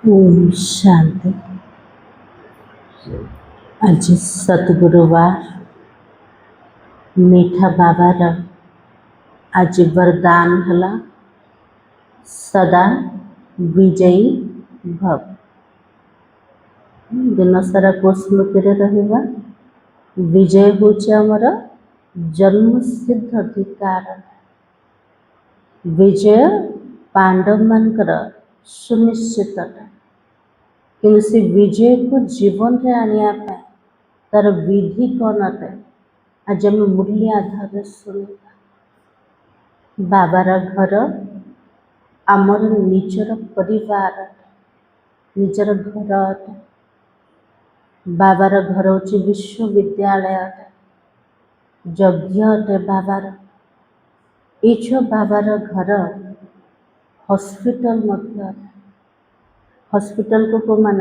ओम शांति। आज सतगुरुवार मीठा बाबार आज वरदान हला सदा विजयी भव। दिन सारा को स्मृति रहिबा विजय होचे हमर जन्म सिद्ध अधिकार। विजय पांडव मानकर सुनिश्चित कि से विजय को जीवन रे आनिया पाए तार विधि कौन अटे आज आम मूल्य आधार शुणा। बाबार घर आमर निजर परिवार निजर घर अटे। बाबार घर हूँ विश्वविद्यालय अटे, यज्ञ अटे बाबार। ये बाबार घर हॉस्पिटल मध्य। हॉस्पिटल को को मान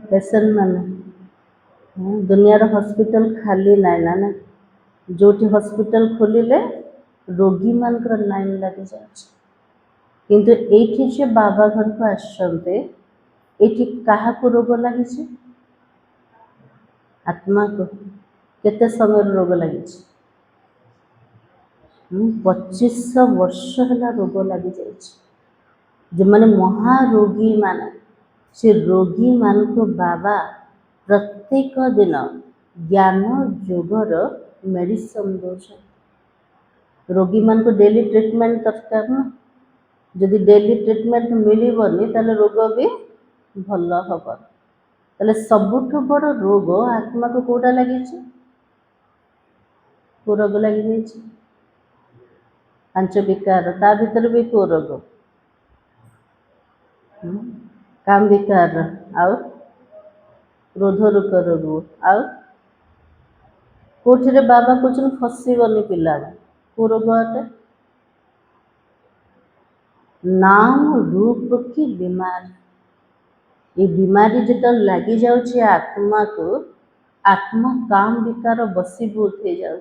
पेसेंट माने दुनियार हॉस्पिटल खाली नाई ना जो हॉस्पिटल खोलिले रोगी मानकर लाइन लगी जाए। किंतु एठी जे बाबा घर को आसते एठी कहा को रोग लगी आत्मा को केते समय रोग लगी 25 वर्ष है रोग लगी जाए। जो मैंने महारोगी मान से रोगी मान को बाबा प्रत्येक दिन ज्ञान योगर मेडिसिन दौर। रोगी मान को डेली ट्रीटमेंट दरकार ना। जदि डेली ट्रीटमेंट मिलबनी ताले रोग भी भल हम। ताले सबुठ बड़ रोग आत्मा को कोड़ा लगी को रोग लगी 5 विकार ता भीतर भी को रोग काम विकार आउ क्रोध रूप रोग आउ कोठे बाबा कहते फसबनी पिला को रोग अटे नाम रूप की बीमारी। ये बीमारी जो लगी जाऊँगी आत्मा को आत्मा काम विकार बसीभूत हो जाए।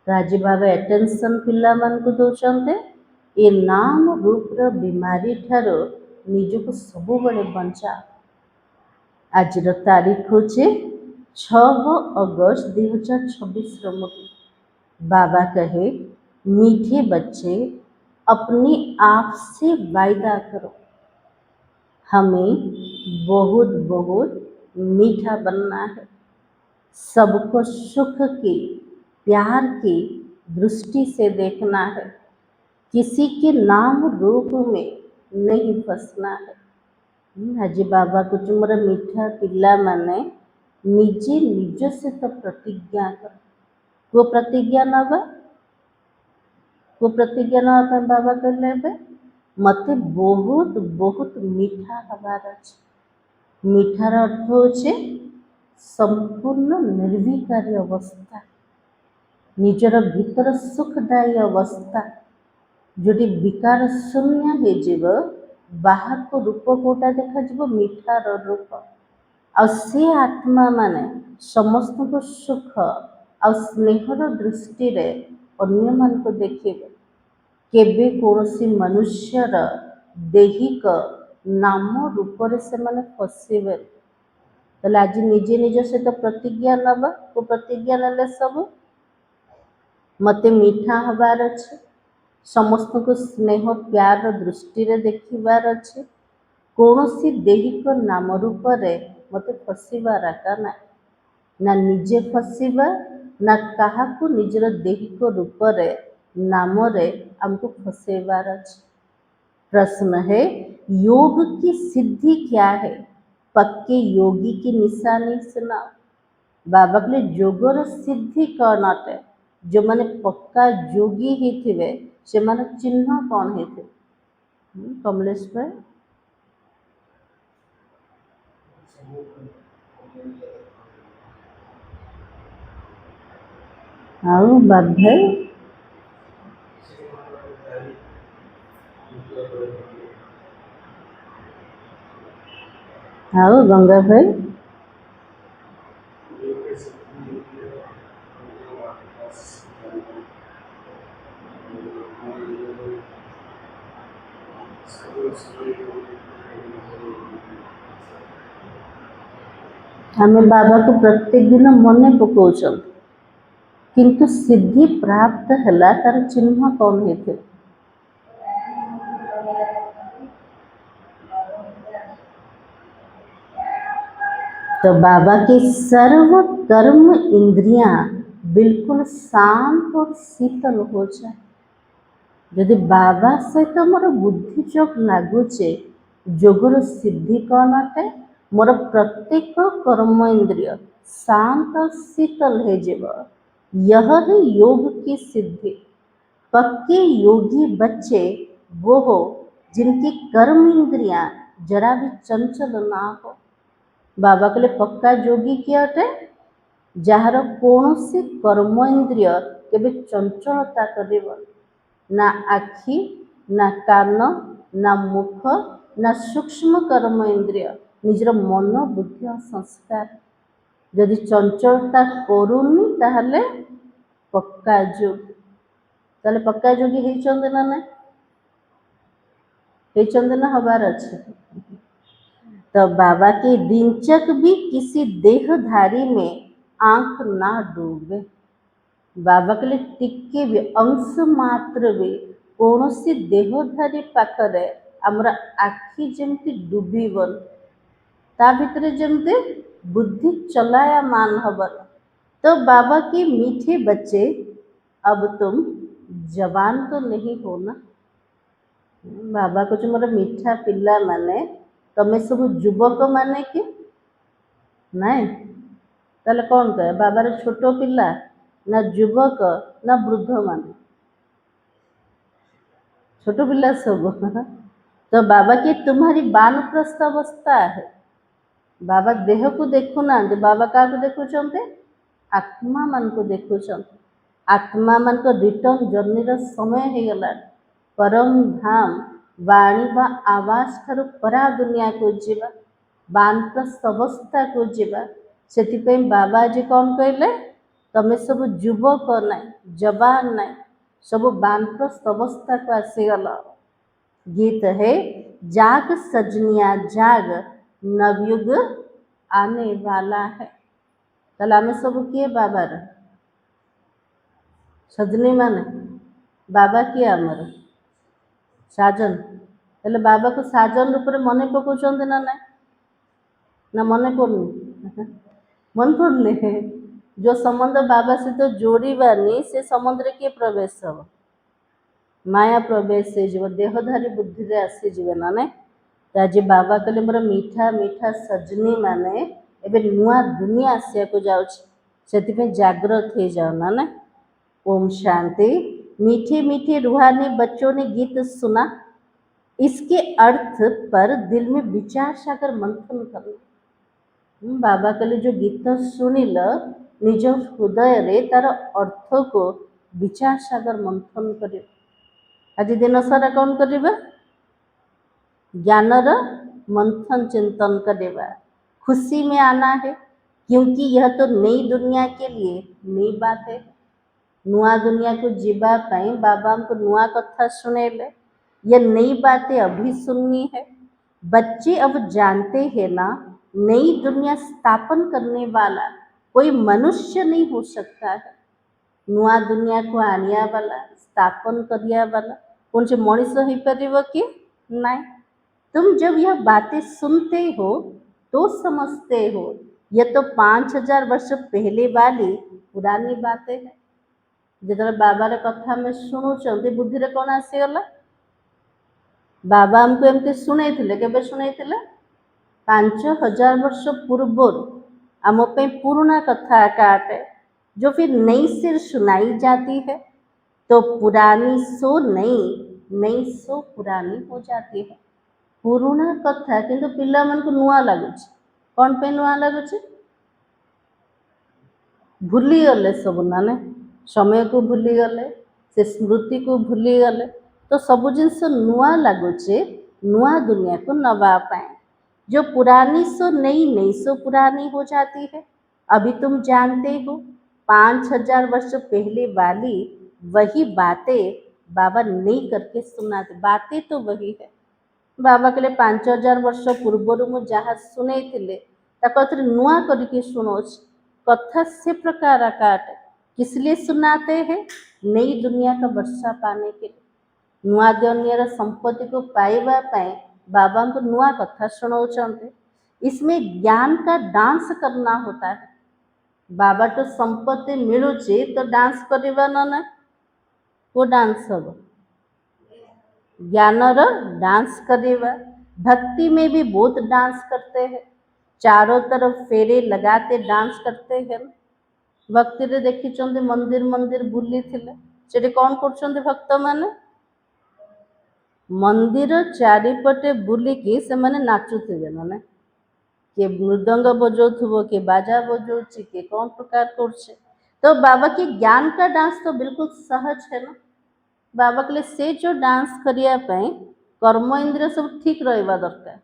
तो आज बाबा एटेंशन पिला मान को दौरान ये नाम रूप बीमारी ठार निजक सब बड़े बंचा। आज तारीख हूँ 6 अगस्त 2026 मुझे बाबा कहे मीठे बच्चे अपने आप से वायदा करो हमें बहुत बहुत मीठा बनना है। सबको सुख की प्यार की दृष्टि से देखना है। किसी के नाम रूप में नहीं फंसना है। आज बाबा को मोर मीठा पिला माने निजे निज से तो प्रतिज्ञा कर को प्रतिज्ञा नवा को प्रतिज्ञा ना बाबा कहले मते बहुत बहुत मीठा हबार अच्छे। मीठार अर्थ होचे संपूर्ण निर्विकारी अवस्था निजर भीतर सुखदायी अवस्था जोटी विकार शून्य हो जीव बाहर को रूप कोटा देखा जीव मीठार रूप आ से आत्मा माने समस्त को सुख आ स्नेहर दृष्टि रे अन्य मान को देखिए केबे कौनसी मनुष्यर दैहिक नाम रूप से माने फसबे। तो आज निजे निज सहित प्रतिज्ञा नवा को प्रतिज्ञा ना सब मते मीठा हबार अच्छे समस्त को स्नेह प्यार दृष्टि रे देखिबार अच्छे कौनसी दैहिक नाम रूप मते फसबार आका ना निजे फसबा ना कहा को निजर दैहिक रूप नाम रे हमको फसेबार अच्छे। प्रश्न है योग की सिद्धि क्या है पक्के योगी की निशानी सुना। बाबा के योगर सिद्धि कौन अटे जो माने पक्का योगी ही थे से माने चिन्ह कौन है थे कमलेश भाई आओ बात भाई आओ गंगा भाई आमे बाबा को प्रत्येक दिन मने पकाउछन किंतु सिद्धि प्राप्त हला तार चिन्ह कौन हेते। तो बाबा के सर्व कर्म इंद्रियां बिल्कुल शांत और शीतल हो जाए। यदि बाबा सहित मोर बुद्धि जोग लगुचे जोगर सिद्धि कौन अटे मोर प्रत्येक कर्म इंद्रिय शांत और शीतल है जीव। यह है योग की सिद्धि। पक्के योगी बच्चे वो हो जिनकी कर्म इंद्रियां जरा भी चंचल ना हो। बाबा कहले पक्का योगी किए अटे जार कौन सी कर्म इंद्रिय केबे चंचलता करिबन ना आखि ना कान ना मुख ना सूक्ष्म कर्म इंद्रिय निजर मन बुद्धि और संस्कार यदि चंचलता करूनी ताहले पक्का योगी। ताहले पक्का योगी हेचंदे ना ना हेचंदे ना हबार अच्छे। तो बाबा के दिनचक भी किसी देहधारी में आंख ना डूबे। बाबा के लिए टिके भी अंश मात्र भी कौन सी देहधारी पाखरे आमर आखि जमती डूबीबन ता भितरे जमते बुद्धि चलाया मान हबन। तो बाबा के मीठे बच्चे अब तुम जवान तो नहीं हो ना। बाबा को जो मोर मीठा पिला माने तमें सब युवक माने कि नाई ताले कौन कहे बाबार छोटो पिला ना युवक ना वृद्ध माने छोटो पिला सब। तो बाबा की तुम्हारी बानप्रस्थ अवस्था है। बाबा देह को देखु ना बाबा क्या को देखुचंते आत्मा मान को देखुचंते। आत्मा मान को रिटर्न जर्नी रो समय हो गला। परम धाम वाणी बा आवाज ठारू परा दुनिया को जीवा बानप्रस्थ अवस्था को जीवा। से बाबा आज कौन कहले तमें सब युवक ना जवान ना सब बानप्रस्थ अवस्था को आसीगल। गीत है जाग सजनिया जाग नवयुग आने वाला है। ताले आमे सब किए बाबार सजनी माने बाबा किए आमर साजन। हेले बाबा को साजन रूप मने पकाउछंते ना ना ना मने पड़नी मन पड़ने जो संबंध बाबा से तो जोड़ीबानी से संबंध रे किए प्रवेश हम माया प्रवेश से जीव देहधारी बुद्धि रे आसी जीवे ना ने। तो आज बाबा कहले मोर मीठा मीठा सजनी माने एबे नुआ दुनिया आसिया को जाउछ सेति जागृत हो जाओ ना ने। ओम शांति। मीठे मीठे रूहानी बच्चों ने गीत सुना इसके अर्थ पर दिल में विचार सागर मंथन करना। बाबा कहले जो गीत शुणिल निज हृदय रे तार अर्थ को विचार सागर मंथन कर। आज दिन सारा कौन करिबा ज्ञानर मंथन चिंतन करवा। खुशी में आना है क्योंकि यह तो नई दुनिया के लिए नई बात है। नुआ दुनिया को जीवा पाई बाबा हमको नुआ कथा सुनेले यह नई बातें अभी सुननी है। बच्चे अब जानते हैं ना नई दुनिया स्थापन करने वाला कोई मनुष्य नहीं हो सकता है। नुआ दुनिया को आनिया वाला स्थापन करिया वाला कौन से मनीष हो पारिबो कि नहीं। तुम जब यह बातें सुनते हो तो समझते हो यह तो 5000 वर्ष पहले वाली पुरानी बातें है। जो बाबार कथा में शुणुचंती बुद्धि रे कौन आसीगला बाबा हमको एमती शुणे के शुणे 5000 वर्ष पूर्व आम पुराना कथा काटे जो फिर नई सिर सुनाई जाती है। तो पुरानी सो नई नई सो पुरानी हो जाती है। पुराना कथा किंतु पिला मन को नुआ लगुच कौन पे नुआ लगुच भूली गले सब ना समय को भूली गले से स्मृति को भूली गले। तो सब जिनस नुआ लगुचे नुआ दुनिया को नवा पाए। जो पुरानी सो नई नई सो पुरानी हो जाती है। अभी तुम जानते हो 5000 वर्ष पहले वाली वही बातें बाबा नहीं करके सुनाते। बातें तो वही है बाबा कहले 5000 वर्ष पूर्वर मु जहाँ शुणुले नुआ करके शुणाऊँ कथा से प्रकार काट किस लिए सुनाते हैं नई दुनिया का वर्षा पाने के लिए नुआ दुनिया संपत्ति को पाइबा बाबा को नुआ कथा शुणाउछन्ते। इसमें ज्ञान का डांस करना होता है। बाबा तो संपत्ति मिलुची तो डांस करवा ना वो डांस हम ज्ञान डांस करवा। भक्ति में भी बहुत डांस करते हैं, चारों तरफ फेरे लगाते डांस करते हैं। भक्ति रे देखी मंदिर मंदिर बुली से कौन कर भक्त माने मंदिर चारिपटे बुलिकी से माने नाचुथिबे माने किए मृदंग बजाउथबो किए बाजा बजाउछि किए कौन प्रकार करछे। तो बाबा के ज्ञान का डांस तो बिल्कुल सहज है ना। बाबा के लिए से जो डांस करिया पई कर्म इंद्रिय सब ठीक रहिबा दरकार,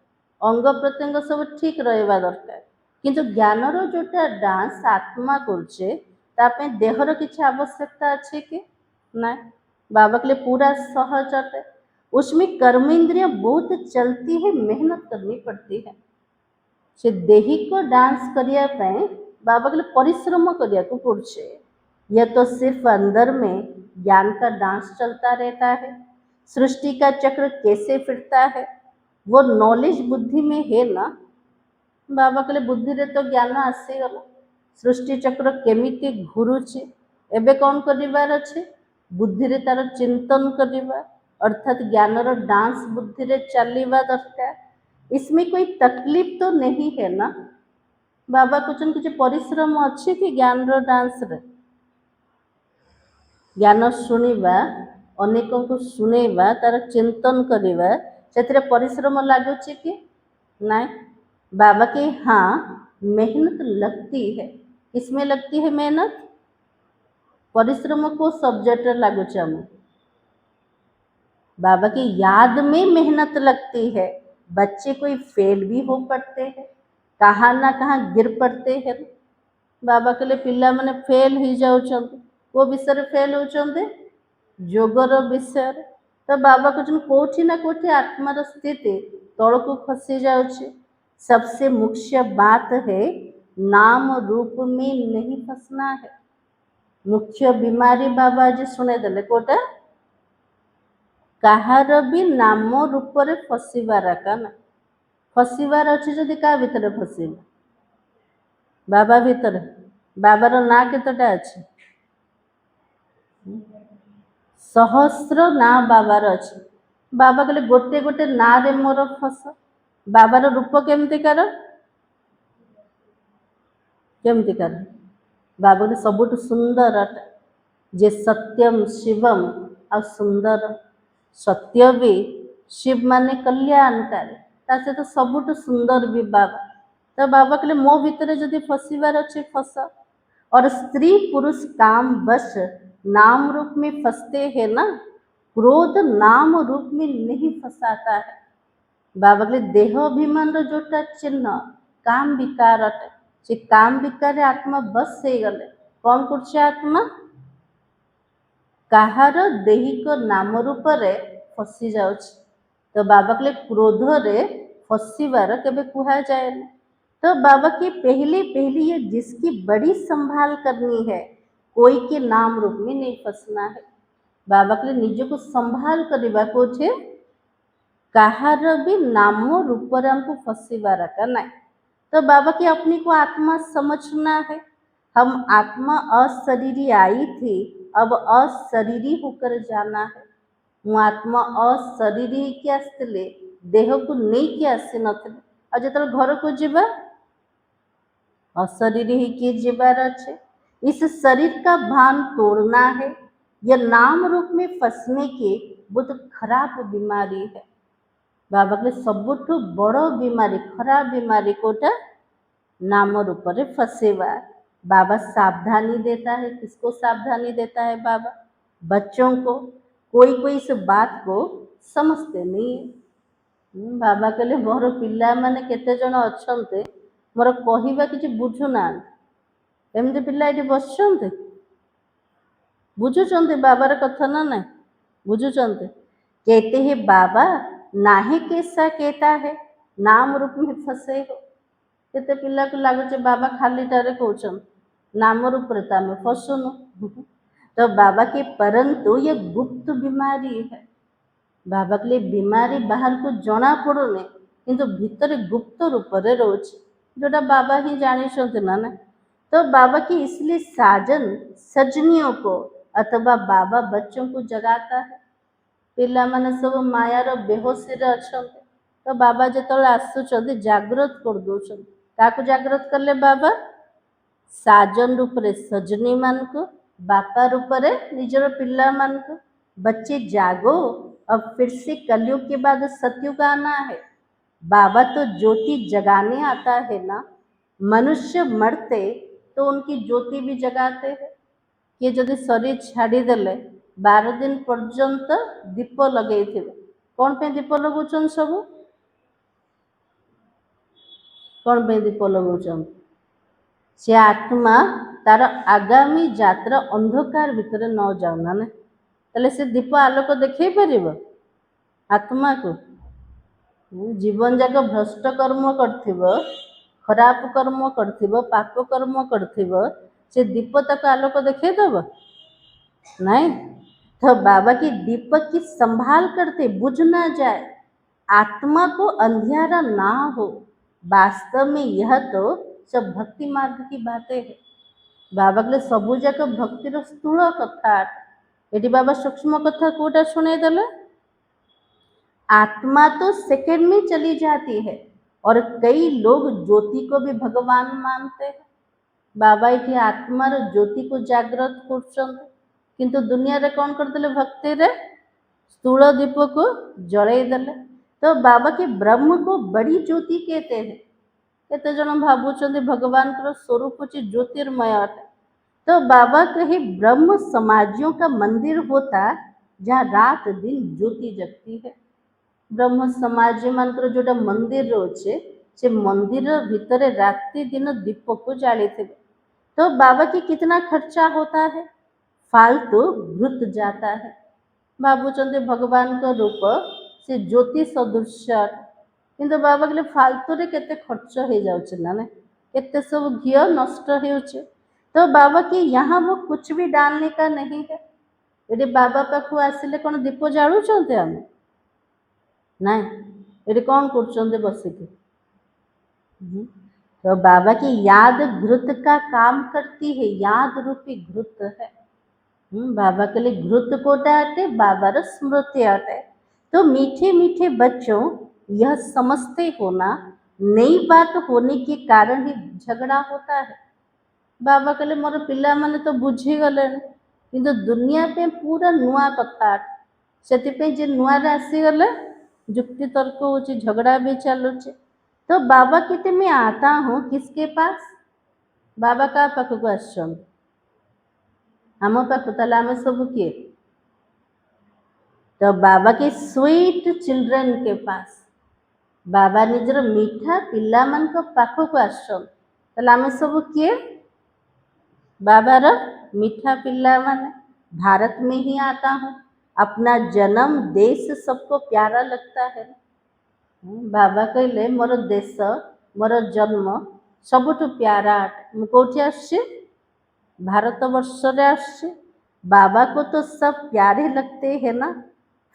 अंग प्रत्यंग सब ठीक रहिबा दरकार, किंतु ज्ञानर जोटा डांस आत्मा करछे तापे देहर किछि आवश्यकता अछि कि ना। बाबा के लिए पूरा सहज अटे। उसमें कर्म इंद्रिय बहुत चलती है, मेहनत करनी पड़ती है। से देही को डांस करिया पई बाबा के लिए परिश्रम करिया को पड़छे। यह तो सिर्फ अंदर में ज्ञान का डांस चलता रहता है। सृष्टि का चक्र कैसे फिरता है वो नॉलेज बुद्धि में है ना। बाबा के लिए बुद्धि रे तो ज्ञान आसीगला। सृष्टि चक्र केमिति घुरुचे एबे कौन करिवार अच्छे बुद्धि रे तार चिंतन करिवा अर्थात ज्ञानर डांस बुद्धि रे चलवा दरकार। इसमें कोई तकलीफ तो नहीं है ना। बाबा कहते किसी परिश्रम अच्छी कि ज्ञान डांस रे ज्ञान शुणा अनेकों को शुणेबा तार चिंतन करवा से परिश्रम लगुच कि ना। बाबा के हाँ मेहनत लगती है। किसमें लगती है मेहनत परिश्रम को सब्जेक्ट लगुच बाबा की याद में मेहनत लगती है। बच्चे कोई फेल भी हो पड़ते हैं, कहाँ ना कहाँ गिर पड़ते हैं। बाबा के लिए पिला माने फेल ही जाउछन्ते वो विषय फेल होउछन्ते जोगर विषय। तो बाबा कहते कोठी ना कोठी आत्मार स्थिति तल को खसी जाउछे। सबसे मुख्य बात है नाम रूप में नहीं फंसना है। मुख्य बीमारी बाबा जी शुणे देले कोटा कहार भी नाम रूप रे फसिबार का ना फसिबार अच्छे जदि क्या भितर फसिल बाबा भितर बाबार ना केतटा अच्छे सहस्र ना बाबार अच्छे। बाबा कहले गोटे गोटे ना रे मोर फस बाबार रूप केमतिकार केमतिकार बाबा ने सबुठ सुंदर अटे जे सत्यम शिवम आ सुंदर सत्य भी शिव माने कल्याणकारी तासे तो सबुठ सुंदर भी बाबा। तो बाबा कहले मो भितर जदि फसिबार अच्छे फस। और स्त्री पुरुष काम बस नाम रूप में फंसते हैं ना। क्रोध नाम रूप में नहीं फंसाता है। बाबा कहले देह अभिमान जोटा चिन्ह काम विकार अटे से काम विकार आत्मा बस से गले कौन कर आत्मा कहार देहिक नाम रूप रे फसी जाउछ। तो बाबा के क्रोध रे फसिबार केबे कुहा जाए ना। तो बाबा की पहली ये जिसकी बड़ी संभाल करनी है कोई के नाम रूप में नहीं फंसना है। बाबा के लिए निज को संभाल करवा को छे कहार भी नाम रूप रे हमको फसिबार का ना। तो बाबा की अपनी को आत्मा समझना है। हम आत्मा अशरीरी आई थी अब अशरीरी होकर जाना है। मु आत्मा अशरीरी के आसते देह को नहीं कि आसी नथिले आ जो घर को जीवा अशरीरी ही किए जीवार अच्छे। इस शरीर का भान तोड़ना है। यह नाम रूप में फंसने की बहुत खराब बीमारी है। बाबा के सबुठ बड़ बीमारी खराब बीमारी कोटा नाम रूप रे फसेवा। बाबा सावधानी देता है। किसको सावधानी देता है बाबा बच्चों को। कोई कोई इस बात को समझते नहीं है। बाबा कहले मोर पिला माने केते जण अछन्ते मोर कहिबा किछि बुझुना एमती पिला ये बसुंते बुझुचंते बाबार कथा ना ना बुझुचंते कहते हैं बाबा नाही केसा कहता है नाम रूप में फसे हो। केते पिला को लागुचे बाबा खालीटारे कहउछन नाम रूप में फसुनु। तो बाबा के परंतु ये गुप्त बीमारी है। बाबा के लिए बीमारी बाहर को जना पड़ुनी किंतु भितर गुप्त रूप रे रोचे जोटा बाबा ही जानी ना ना। तो बाबा की इसलिए साजन सजनियों को अथवा बाबा बच्चों को जगाता है। पिला माने सब मायार बेहोशी रे अछंते तो बाबा जेतले आसुचंती जागृत कर दोछंती। काकू जागृत करले बाबा साजन रूप रे सजनी मान को बापा रूप रे निजर पिला मान को बच्चे जागो अब फिर से कलयुग के बाद सतयुग आना है। बाबा तो ज्योति जगाने आता है ना। मनुष्य मरते तो उनकी ज्योति भी जगाते हैं। कि जदि शरीर छाड़ी देले 12 दिन पर्यंत दीप लगे थे। कौन पे दीप लगौछन सब कौन पे दीप लगौछन से आत्मा तार आगामी यात्रा अंधकार भितर न जाऊना ना तले से दीप आलोक देखई परिबो आत्मा को। जीवन जाक भ्रष्ट कर्म करथिबो खराब कर्म करथिबो पाप कर्म करथिबो से दीप तक आलोक देखई दबो नहीं। तो बाबा की दीपक की संभाल करते बुझ ना जाए आत्मा को अंधियारा ना हो। वास्तव में यह तो सब भक्ति मार्ग की बातें है। बाबा के सबू जाक भक्तिर स्थूल कथा ये बाबा सूक्ष्म कथा कोटा शुणे देले। आत्मा तो सेकंड में चली जाती है और कई लोग ज्योति को भी भगवान मानते हैं। बाबा ये आत्मार ज्योति को जागृत कर किंतु दुनिया रे कौन करदेले भक्ति रे स्थूल दीप को जड़े देले। तो बाबा के ब्रह्म को बड़ी ज्योति कहते हैं। केते जन भावुचंदी भगवान का स्वरूप होची ज्योतिर्मय अटे। तो बाबा कहे ब्रह्म समाजियों का मंदिर होता जहाँ रात दिन ज्योति जगती है। ब्रह्म समाज मानकर जोटा मंदिर रोचे से मंदिर भितर रात्रि दिन दीप को जाली थे। तो बाबा की कितना खर्चा होता है फालतू घृत जाता है। भावुचंदी भगवान का रूप से ज्योति सदृश किंतु बाबा के लिए फालतू रे केते खर्च हो जाउछ ना ने केते सब घी नष्ट होउछ। तो बाबा की यहाँ वो कुछ भी डालने का नहीं है। यदि बाबा पाखु आसिले कौन दीप जालुचंते हम नहीं ये कौन कर बसिक। तो बाबा की याद घृत का काम करती है। याद रूपी घृत है। बाबा के लिए घृत कोटा अटे बाबार स्मृति अटे। तो मीठे मीठे बच्चों यह समझते होना नई बात होने के कारण ही झगड़ा होता है। बाबा कहले मोर पिला माने तो बुझी गले किंतु दुनिया पे पूरा नुआ कथा से जे नुआ रे आसीगले जुक्ति तर्क हो झगड़ा भी चलुचे। तो बाबा कहते मैं आता हूँ किसके पास बाबा का पाख को आम पाख ताले आम सब किए तो बाबा के स्वीट चिल्ड्रेन के पास बाबा निजर मीठा पिला मान को पाख को आम सब किए बाबार मीठा पिला माने। भारत में ही आता हूँ अपना जन्म देश सबको प्यारा लगता है। बाबा कहले मोर देश मोर जन्म सबुठ प्यारा अटे कौटी आसछि भारत वर्ष रे आसछि। बाबा को तो सब प्यारे लगते हैं ना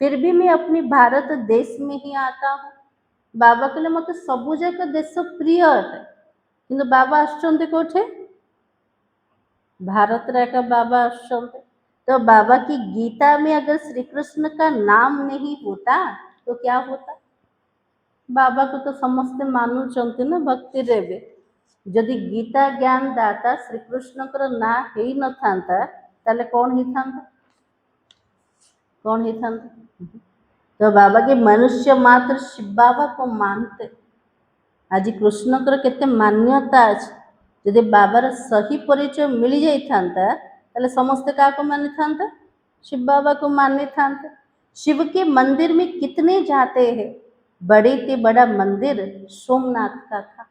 फिर भी मैं अपनी भारत देश में ही आता हूँ। बाबा कहले मत सबु जाक देश प्रिय अटे किंतु बाबा आसछन्ते कोठे भारत रे का बाबा आसछन्ते। तो बाबा की गीता में अगर श्री कृष्ण का नाम नहीं होता तो क्या होता। बाबा को तो समस्ते मानुचंते ना भक्ति रेबे जदि गीता ज्ञान दाता श्री कृष्ण कर ना ही न थांता ताले कौन ही थांता कौन ही थांता। तो बाबा के मनुष्य मात्र शिव बाबा को मानते। आज कृष्ण कर केते मान्यता अछि यदि बाबार सही परिचय मिल जाइथांता ताले समस्ते का को मानि थांता शिव बाबा को मानि थांते। शिव के मंदिर में कितने जाते हैं बड़े ते बड़ा मंदिर सोमनाथ का था।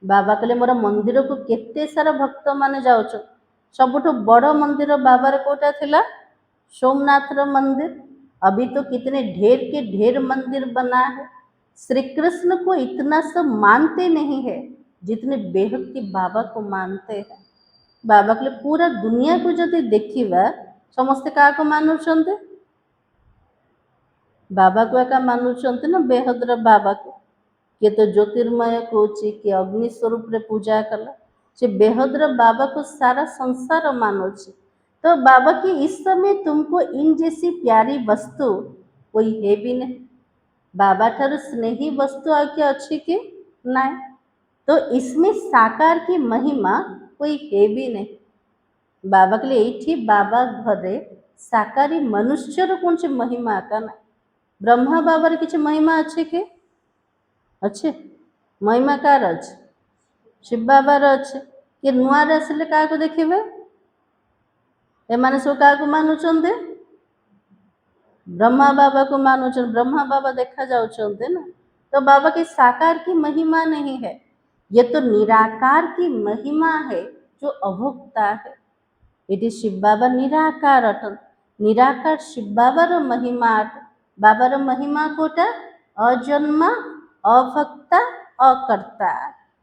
बाबा कहले मोर मंदिर को केते सारा भक्त माने जाउछ सबुठ बड़ मंदिर बाबार कोटा थिला सोमनाथ रो मंदिर। अभी तो कितने ढेर के ढेर मंदिर बना है। श्री कृष्ण को इतना सब मानते नहीं है जितने बेहद के बाबा को मानते हैं। बाबा के लिए पूरा दुनिया को जदि देखिबा समस्ते क्या मानुछन्ते? बाबा को एका मानुछन्ते ना बेहद्र बाबा को। किए तो ज्योतिर्मय कौची कि अग्नि स्वरूप रे पूजा कला से बेहद्र बाबा को सारा संसार मानुछि। तो बाबा की इस समय तुमको इन जैसी प्यारी वस्तु कोई है भी नहीं। बाबा ठारू स्नेही वस्तु आ के अच्छी के नहीं। तो इसमें साकार की महिमा कोई है भी नहीं। बाबा के लिए ये बाबा घरे साकारी मनुष्यर कौन से महिमा आका ना ब्रह्मा बाबार किसी महिमा अच्छे के अच्छे महिमा कार अच्छे शिव बाबार अच्छे कि नुआ आसिले क्या देखिए एमाने सब क्या मानुचंदे ब्रह्मा बाबा को मानुचन ब्रह्मा बाबा देखा जाउचंदे ना। तो बाबा की साकार की महिमा नहीं है, ये तो निराकार की महिमा है जो अभोक्ता है। ये शिव बाबा निराकार अटन निराकार शिव बाबार महिमा अट बाबार महिमा कोटा अजन्मा अभक्ता अकर्ता।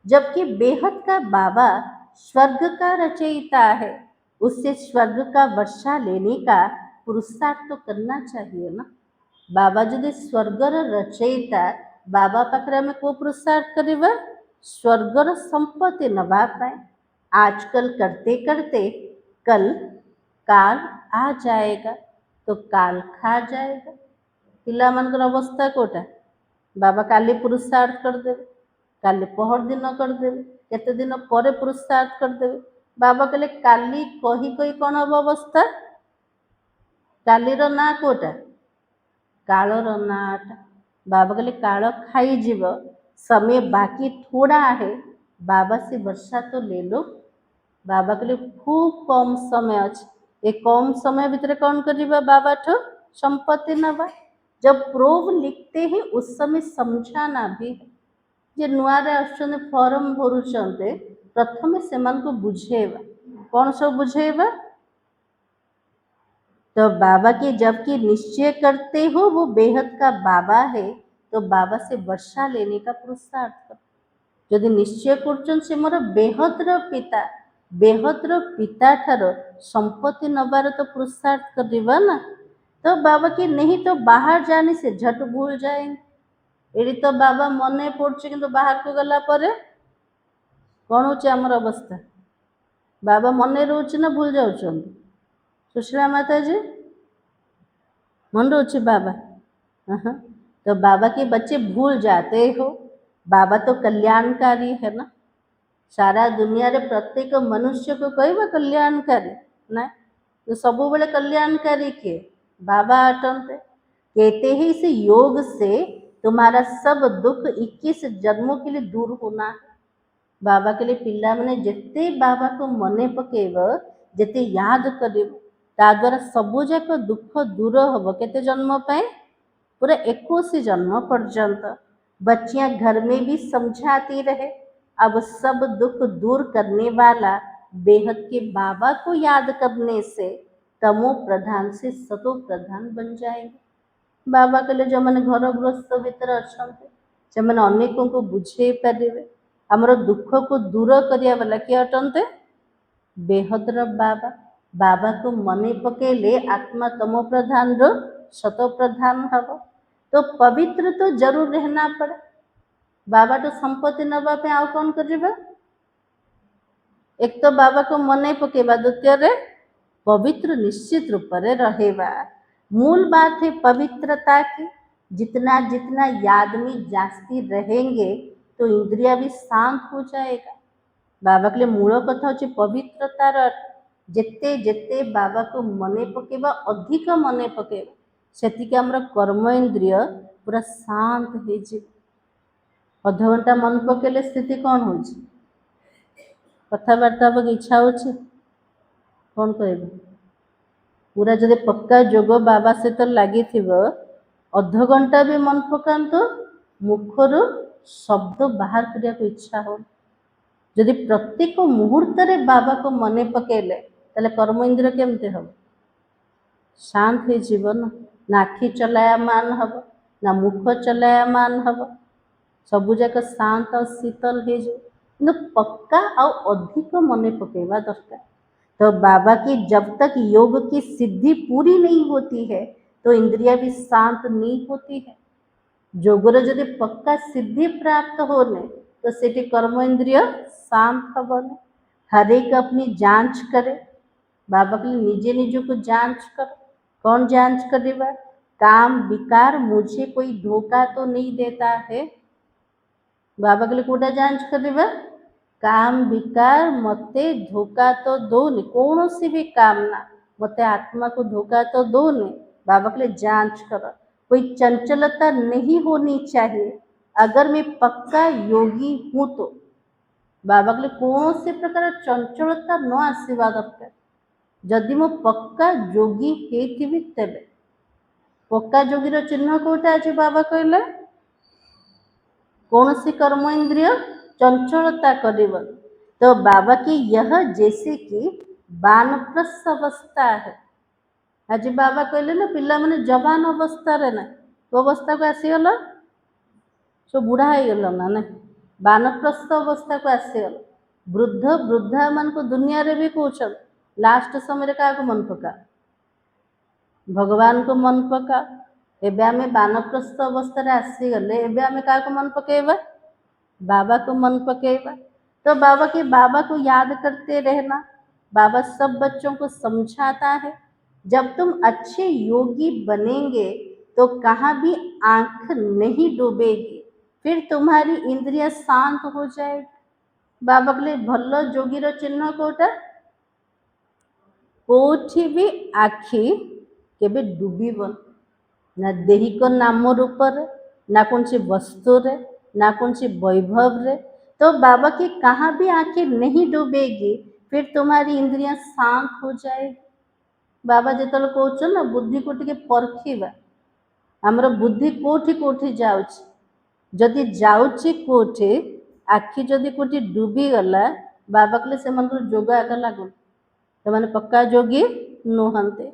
जबकि बेहद का बाबा स्वर्ग का रचयिता है, उससे स्वर्ग का वर्षा लेने का पुरुषार्थ तो करना चाहिए ना। बाबा जदि स्वर्गर रचयिता बाबा पाखरे आमे को पुरुषार्थ करिबा स्वर्गर संपत्ति नबा पाए। आजकल करते करते कल काल आ जाएगा तो काल खा जाएगा। पिला मानकर अवस्था कोटा बाबा काली पुरुषार्थ करदेवे काली पहर दिन करदेवे केते दिन पर पुरुषार्थ करदेवे। बाबा कहले काली कही कही कौन हम अवस्था कालीर ना कोटा कालर नाटा। बाबा कहले काल खाई जीव समय बाकी थोड़ा है बाबा से वर्षा तो ले लो। बाबा कहले खूब कम समय अच्छे ये कम समय भितर कौन करिबा बाबा ठो संपत्ति नबा। जब प्रोव लिखते हैं उस समय समझाना भी है जे नुआरे आसुचंदे फॉर्म भरुचंदे प्रथमे सेमान को बुझेबा कौन सब बुझेबा। तो बाबा के जबकि निश्चय करते हो वो बेहद का बाबा है तो बाबा से वर्षा लेने का पुरुषार्थ कर। यदि निश्चय करछन से मोर बेहद्र पिता ठार संपत्ति नबार तो पुरुषार्थ करिबा ना। तो बाबा की नहीं तो बाहर जाने से झट भूल जाएंगे। ये तो बाबा मने पड़छे किंतु बाहर को गला परे कौन होचे आमर अवस्था बाबा मने रोचे ना भूल जाउछंती। सुशीला माता जी मन रोचे बाबा तो बाबा के बच्चे भूल जाते हो। बाबा तो कल्याणकारी है ना। सारा दुनिया रे प्रत्येक मनुष्य को कहबा कल्याणकारी ना तो सब बेले कल्याणकारी के बाबा अटंते। कहते हैं इस योग से तुम्हारा सब दुख 21 जन्मों के लिए दूर होना है। बाबा के लिए पिला मैंने जिते बाबा को मने पकेब जिते याद कर द्वारा सबू जाक दुख दूर हम केते जन्म पाए पूरा 21 जन्म पर्यंत। बच्चियां घर में भी समझाती रहे अब सब दुख दूर करने वाला बेहद के बाबा को याद करने से तमो प्रधान से सतो प्रधान बन जाएंगे। बाबा कहले जो मैंने घर गृहस्थ भितर अच्छा से मैंने अनेकों को बुझे पारे आमर दुख को दूर करिया वाला किए अटंते बेहद्र बाबा। बाबा को मने पकेले आत्मा तमो प्रधान रो सतो प्रधान हम। तो पवित्र तो जरूर रहना पड़े। बाबा तो संपत्ति नबा पे आउ कौन करिबा एक तो बाबा को मने पकेबा द्वितीय रे पवित्र निश्चित रूप रे रहेबा। मूल बात है पवित्रता की। जितना जितना याद में जास्ती रहेंगे तो इंद्रिया भी शांत हो जाएगा। बाबा के लिए मूल कथा होची पवित्रतार जेते जेते बाबा को मने पकेबा अधिक मने पकेबा सेतिके हमर कर्म इंद्रिय पूरा शांत हो जाए। अध घंटा मन पकेले स्थिति कौन हो कथबार्ता हक इच्छा हो कौन कह पूरा जब पक्का जोग बाबा से तो लगी अध घंटा भी मन पकात मुखर शब्द बाहर करने को इच्छा हो। जदि प्रत्येक मुहूर्त रे बाबा को मने पकेले ताले कर्म इंद्रिय केमते हम शांत हो जीवन। ना आखि चलायमान हम ना मुख चलायमान हम सबुजाक शांत और शीतल हो पक्का और अधिक मन पकेवा दरकार। तो बाबा की जब तक योग की सिद्धि पूरी नहीं होती है तो इंद्रिया भी शांत नहीं होती है। जोगर जदि पक्का सिद्धि प्राप्त होने तो सेठी कर्म इंद्रिय शांत हबने। हर एक अपनी जांच करे। बाबा के निजे निज को जांच कर। कौन जांच करेगा? काम विकार मुझे कोई धोखा तो नहीं देता है। बाबा के लिए कोटा जांच करेगा? काम विकार मते धोखा तो दो कौन सी भी कामना मते आत्मा को धोखा तो दो नहीं। बाबा के लिए जांच कर। कोई चंचलता नहीं होनी चाहिए। अगर मैं पक्का योगी हूँ तो बाबा के लिए कौन से प्रकार चंचलता न आसवा दरकार। जदि मो पक्का योगी हेथिबि तेबे पक्का योगीर चिन्ह कोटा आज बाबा कहले कौन सी कर्म इंद्रिय चंचलता करेब। तो बाबा की यह जैसे कि वानप्रस्थ अवस्था है। आज बाबा कहले ना पिला माने जवान अवस्था रे ना तो अवस्था को आसीगल सो बुढ़ा हो गल ना ना वानप्रस्थ अवस्था को आसीगल। वृद्ध वृद्धा मान को दुनिया रे भी कहते लास्ट समय क्या मन पका भगवान को मन पका। एबे आमे वानप्रस्थ अवस्था आसीगले एबे आमे क्या मन पकेबा? बाबा को मन पकेबा। तो बाबा को याद करते रहना। बाबा सब बच्चों को समझाता है जब तुम अच्छे योगी बनेंगे तो कहाँ भी आंख नहीं डूबेगी। फिर तुम्हारी इंद्रिया शांत हो जाएगी। बाबा के लिए भल जोगीर चिन्ह कोटा कोठी भी आखि केबे डूबीबन ना दैहिक नाम रूप ना कौन सी वस्तु रे ना कौन सी वैभव रे। तो बाबा की कहाँ भी आंखें नहीं डूबेगी। फिर तुम्हारी इंद्रियां शांत हो जाएगी। बाबा जो कहते ना बुद्धि को टिके परखिबा आमर बुद्धि कोठी कोठी जाउछि जदि जाउछि कोठी आखि जदि कोठी डूबी गला बाबा कहले से मन जोग आका लागु तो मैंने पक्का जोगी नुहंते।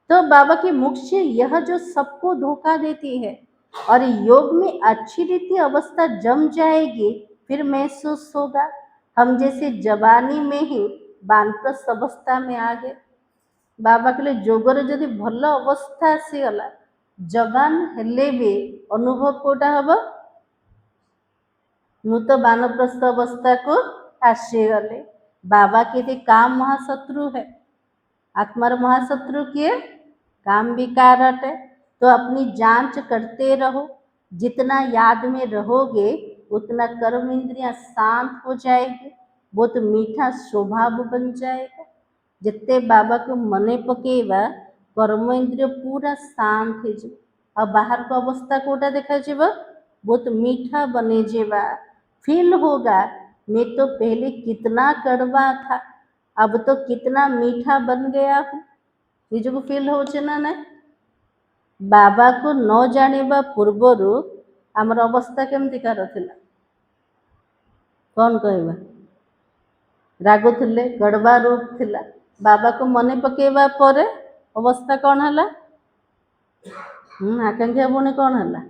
तो बाबा की मुख से यह जो सबको धोखा देती है और योग में अच्छी रीति अवस्था जम जाएगी फिर महसूस होगा हम जैसे जवानी में ही वानप्रस्थ अवस्था में आ गए। बाबा कहले जोगर जदि भल अवस्था आसीगला जवान हेले भी अनुभव कोटा हम मु तो वानप्रस्थ अवस्था को आसीगले। बाबा के काम महाशत्रु है। आत्मार महाशत्रु किए काम विकार है। तो अपनी जांच करते रहो। जितना याद में रहोगे उतना कर्म इंद्रियां शांत हो जाएगी। बहुत मीठा स्वभाव बन जाएगा। जितने बाबा को मने पकेवा कर्म इंद्रिय पूरा शांत हो और बाहर को अवस्था कोटा देखा जीव बहुत मीठा बने जेवा। फील होगा मैं तो पहले कितना कड़वा था अब तो कितना मीठा बन गया हूँ। निज को फील हो ना बाबा को न जानिबा पूर्वर आमर अवस्था केमती कार थिला कौन कहबा रागुले गड़बा रूप थिला। बाबा को मने पकेवा परे अवस्था कौन है आकांक्षा पुणी कौन है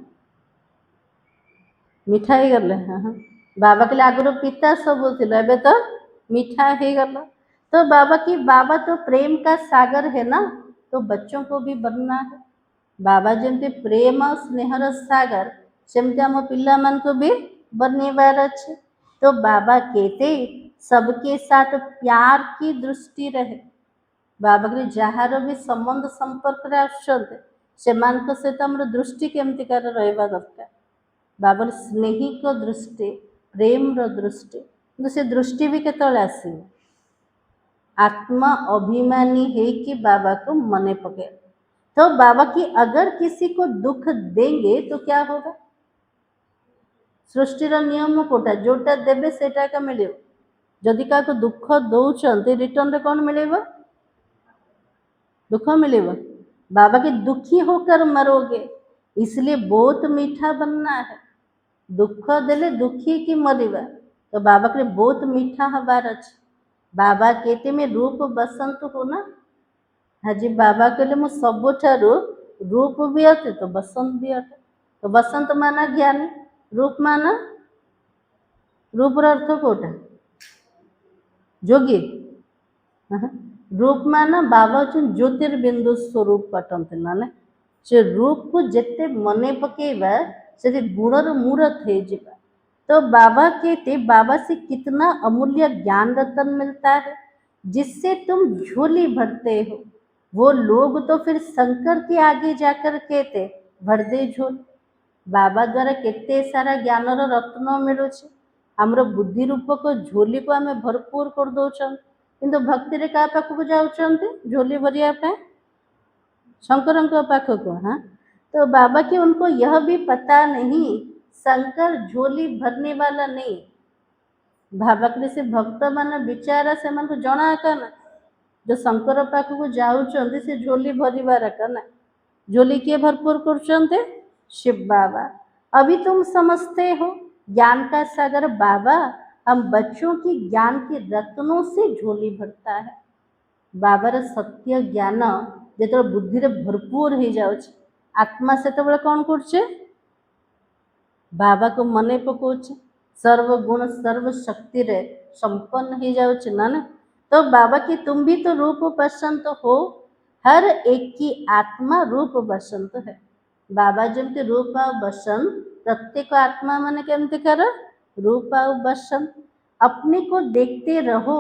मीठा ही गले। हाँ बाबा के लिए आगुरी पिता सब थिला एबे तो मीठा ही गला। तो बाबा तो प्रेम का सागर है ना तो बच्चों को भी बनना है। बाबा जमती प्रेम और स्नेहर सागर सेमती आम पिला मान को भी बनवार अच्छे। तो बाबा कहते सबके साथ प्यार की दृष्टि रहे। बाबा के जार भी संबंध संपर्क आसुचंते सेमानक सहित आमर दृष्टि केमती कार रहिबा दरकार। बाबा स्नेहिक दृष्टि प्रेम दृष्टि कि से दृष्टि भी केतले आसो आत्मा अभिमानी है कि बाबा को मने पके। तो बाबा की अगर किसी को दुख देंगे तो क्या होगा? सृष्टिर नियम कोटा जोटा देवे सेटा का मिले। जदि क्या दुख दौरान रिटर्न रे कौन मिले दुख मिले। बाबा के दुखी होकर मरोगे इसलिए बहुत मीठा बनना है। दुख देले दुखी की मरिबा तो बाबा के बहुत मीठा हबार अच्छे। बाबा कहते मैं रूप बसंत हो ना। हाँ जी बाबा कहले मु सबुठारु रूप भी अटे तो बसंत भी अटे। तो बसंत माना ज्ञानी, रूप माना रूपर अर्थ कोटा जोगी। रूप मान बाबा हूँ ज्योतिर्बिंदु स्वरूप पटंत माने से रूप को जिते मन पकेबा से गुणर मूर्त हो जावा। तो बाबा कहते बाबा से कितना अमूल्य ज्ञान रतन मिलता है जिससे तुम झोली भरते हो। वो लोग तो फिर शंकर के आगे जाकर कहते भर दे झोली। बाबा द्वारा केते सारा ज्ञानर रत्न मिलू आमर बुद्धि रूपक झोली को आम भरपूर कर दौरान किंतु भक्ति रे क्या पाखक जाऊँच झोली भरिया शंकर पाखक। हाँ, तो बाबा के उनको यह भी पता नहीं शंकर झोली भरने वाला नहीं। बाबा के से भक्त मान विचारा से जना का ना जो शंकर पाखक जाऊँच से झोली भरवार का ना। झोली किए भरपूर कर शिव बाबा। अभी तुम समझते हो ज्ञान का सागर बाबा हम बच्चों की ज्ञान के रत्नों से झोली भरता है। बाबार सत्य ज्ञान जो बुद्धि रे भरपूर हो जाए आत्मा से कौन कर बाबा को मने पकाउछ सर्वगुण सर्व शक्ति रे संपन्न हो जाउछ ना। तो बाबा की तुम भी तो रूप बसंत हो। हर एक की आत्मा रूप बसंत है। बाबा जमती रूप आ बसंत प्रत्येक आत्मा मन केमती कर रूप आ बसंत। अपने को देखते रहो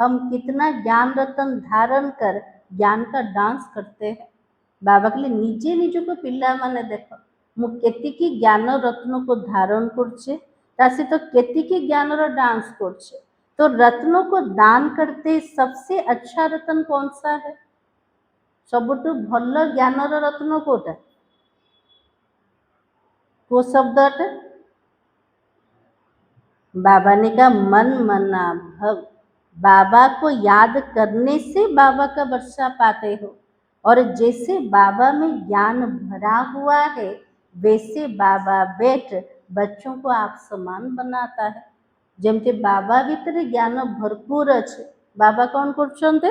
हम कितना ज्ञान रतन धारण कर ज्ञान का डांस करते हैं। बाबा के लिए निजे निज को पिला माने देखो मु केतिकी ज्ञान रत्न को धारण करछे तासी तो केतिकी ज्ञान रो डांस करछे। तो रत्नों को दान करते सबसे अच्छा रत्न कौन सा है? सबुठु भल ज्ञान रत्न कोटा को शब्द अटे बाबा ने कहा मन मना भव। बाबा को याद करने से बाबा का वर्षा पाते हो और जैसे बाबा में ज्ञान भरा हुआ है वैसे बाबा बैठ बच्चों को आप समान बनाता है। जमते बाबा भीतर ज्ञान भरपूर अच्छे बाबा कौन कर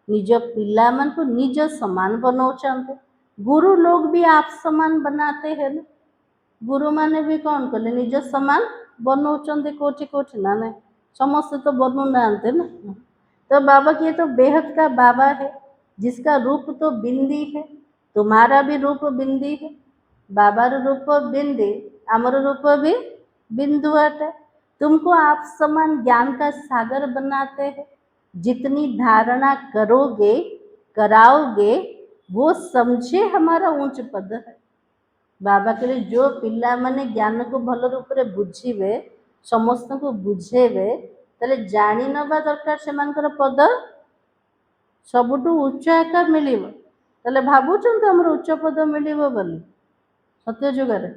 निज पिला मन को निज समान बनाऊँ। गुरु लोग भी आप समान बनाते हैं ना। गुरु माने भी कौन कले निज समान बनाऊँ कोटि कोटि ना ना समस्त तो बनू ना ना। तो बाबा की तो बेहद का बाबा है जिसका रूप तो बिंदी है। तुम्हारा भी रूप बिंदी है। बाबार रूप बिंदी आमर रूप भी बिंदु है। तुमको आप समान ज्ञान का सागर बनाते हैं। जितनी धारणा करोगे कराओगे वो समझे हमारा ऊंच पद है। बाबा के जो पिला माने ज्ञान को भल रूप से बुझे समस्त को बुझेबे ताले जानी नबा दरकार से पद सबुठु उच्च एका मिलिब ताले भावुचंत हमर उच्च पद मिलिब बोली सत्य जुगर।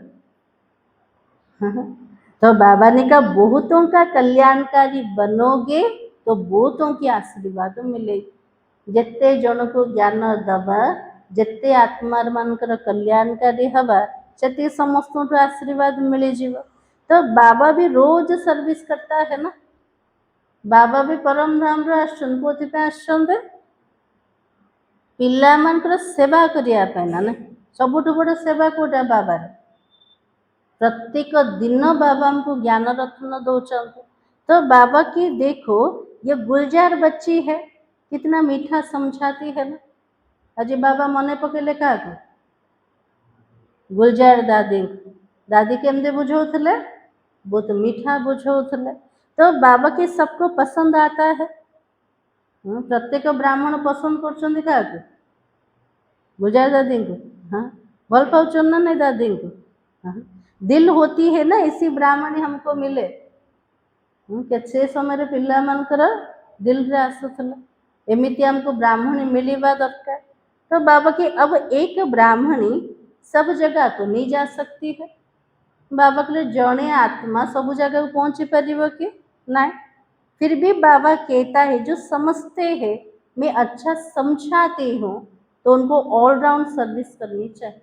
तो बाबा ने कहा बहुतों का कल्याणकारी बनोगे तो बहुतों की आशीर्वाद मिलेगी। जिते जन को ज्ञान दबा जिते आत्मा मानकर कल्याणकारी हवा से समस्त आशीर्वाद मिल जीव। तो बाबा भी रोज सर्विस करता है ना। बाबा भी परम धाम आसते पिला मानकर सेवा करने ना सबुठ बड़ सेवा कोटा बाबा प्रत्येक दिन बाबा हमको ज्ञान रत्न दौरान। तो बाबा की देखो ये गुलजार बच्ची है कितना मीठा समझाती है ना। अजी बाबा मने पकेले क्या गुलजार दादी दादी केमदे बुझाऊले बहुत मीठा बुझाऊले। तो बाबा के सबको पसंद आता है। प्रत्येक ब्राह्मण पसंद कर गुलजार दादी को। हाँ भल पाँच ना नहीं दादी को। हाँ दिल होती है ना इसी ब्राह्मणी हमको मिले के समय पिला मानकर दिल रे आसुला एमती हमको ब्राह्मणी मिलवा दरकार। तो बाबा की अब एक ब्राह्मणी सब जगह तो नहीं जा सकती है। बाबा के लिए जड़े आत्मा सब जगह पहुँची पार कि ना। फिर भी बाबा कहता है जो समझते हैं मैं अच्छा समझाती हूँ तो उनको ऑलराउंड सर्विस करनी चाहिए।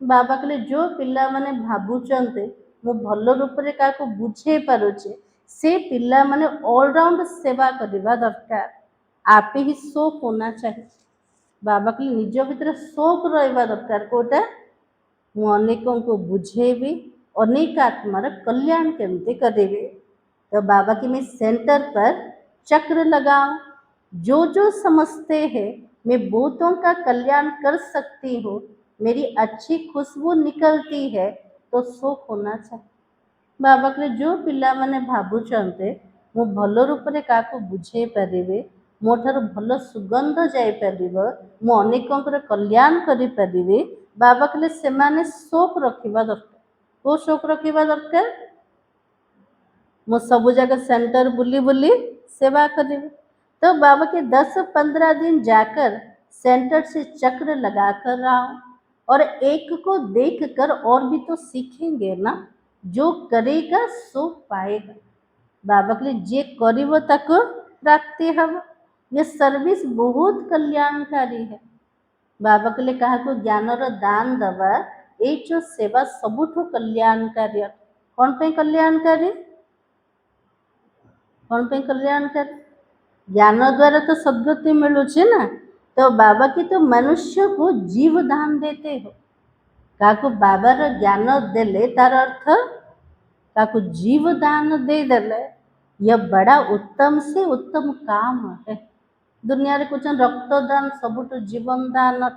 बाबा के लिए जो पिला माने भावुचंते मु भल रूप से क्या बुझे पारुचे से पिला माने ऑलराउंड सेवा करवा दरकार। आप ही शौक होना चाहिए। बाबा के निज भितर शौक रहा दरकार कोटा मु अनेकों को बुझेबी अनेक आत्मार कल्याण केमती करेबी। तो बाबा की मैं सेंटर पर चक्र लगाऊं, जो जो समझते हैं मैं बहुतों का कल्याण कर सकती हूँ, मेरी अच्छी खुशबू निकलती है, तो शौक होना चाहिए। बाबा कहले जो पिला माने भावुचंते मु भल रूप से क्या बुझे पारे, मो ठार भल सुगंध जापर, मु अनेकों कल्याण करी, बाबा कहले से माने शौक रखा दरकार। को शौक रखा दरकार? मु सब जगह सेंटर बुली बुली सेवा करी। तो बाबा के 10-15 दिन जाकर सेंटर से चक्र लगा कर आओ, और एक को देखकर और भी तो सीखेंगे ना। जो करेगा सो पाएगा। बाबा के लिए जे करिब ताको प्राप्ति हम। ये सर्विस बहुत कल्याणकारी है। बाबा के लिए कहा को ज्ञानर दान दवा ये जो सेवा सबुठु कल्याणकारी। कौन पे कल्याणकारी? कौन पे कल्याणकारी? ज्ञान द्वारा तो सद्गति मिलू ना। तो बाबा की तो मनुष्य को जीव दान देते हो। काको बाबार ज्ञान देले तार अर्थ काको जीव दान दे देले, यह बड़ा उत्तम से उत्तम काम है। दुनिया रे कुछ रक्तदान सबुठु जीवन दान,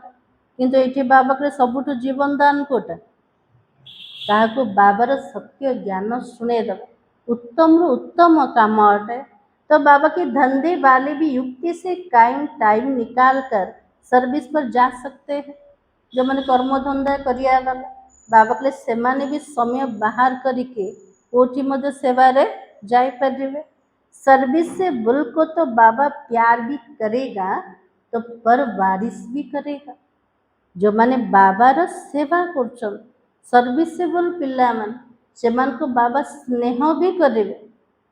किंतु ये बाबा के सबुठु जीवन दान कोटा काको बाबार सत्य ज्ञान शुणे दे उत्तम उत्तम काम अटे। तो बाबा के धंधे वाले भी युक्ति से टाइम निकाल कर सर्विस पर जा सकते हैं। जो मैंने कर्म धंधा करिया वाला बाबा के से माने भी समय बाहर करके कोठी मध्य सेवा रे जाई परिवे। सर्विस से बुल को तो बाबा प्यार भी करेगा, तो पर वारिस भी करेगा। जो माने बाबार सेवा कर सर्विस से बुल पिला मन से मान को बाबा स्नेह भी करेंगे।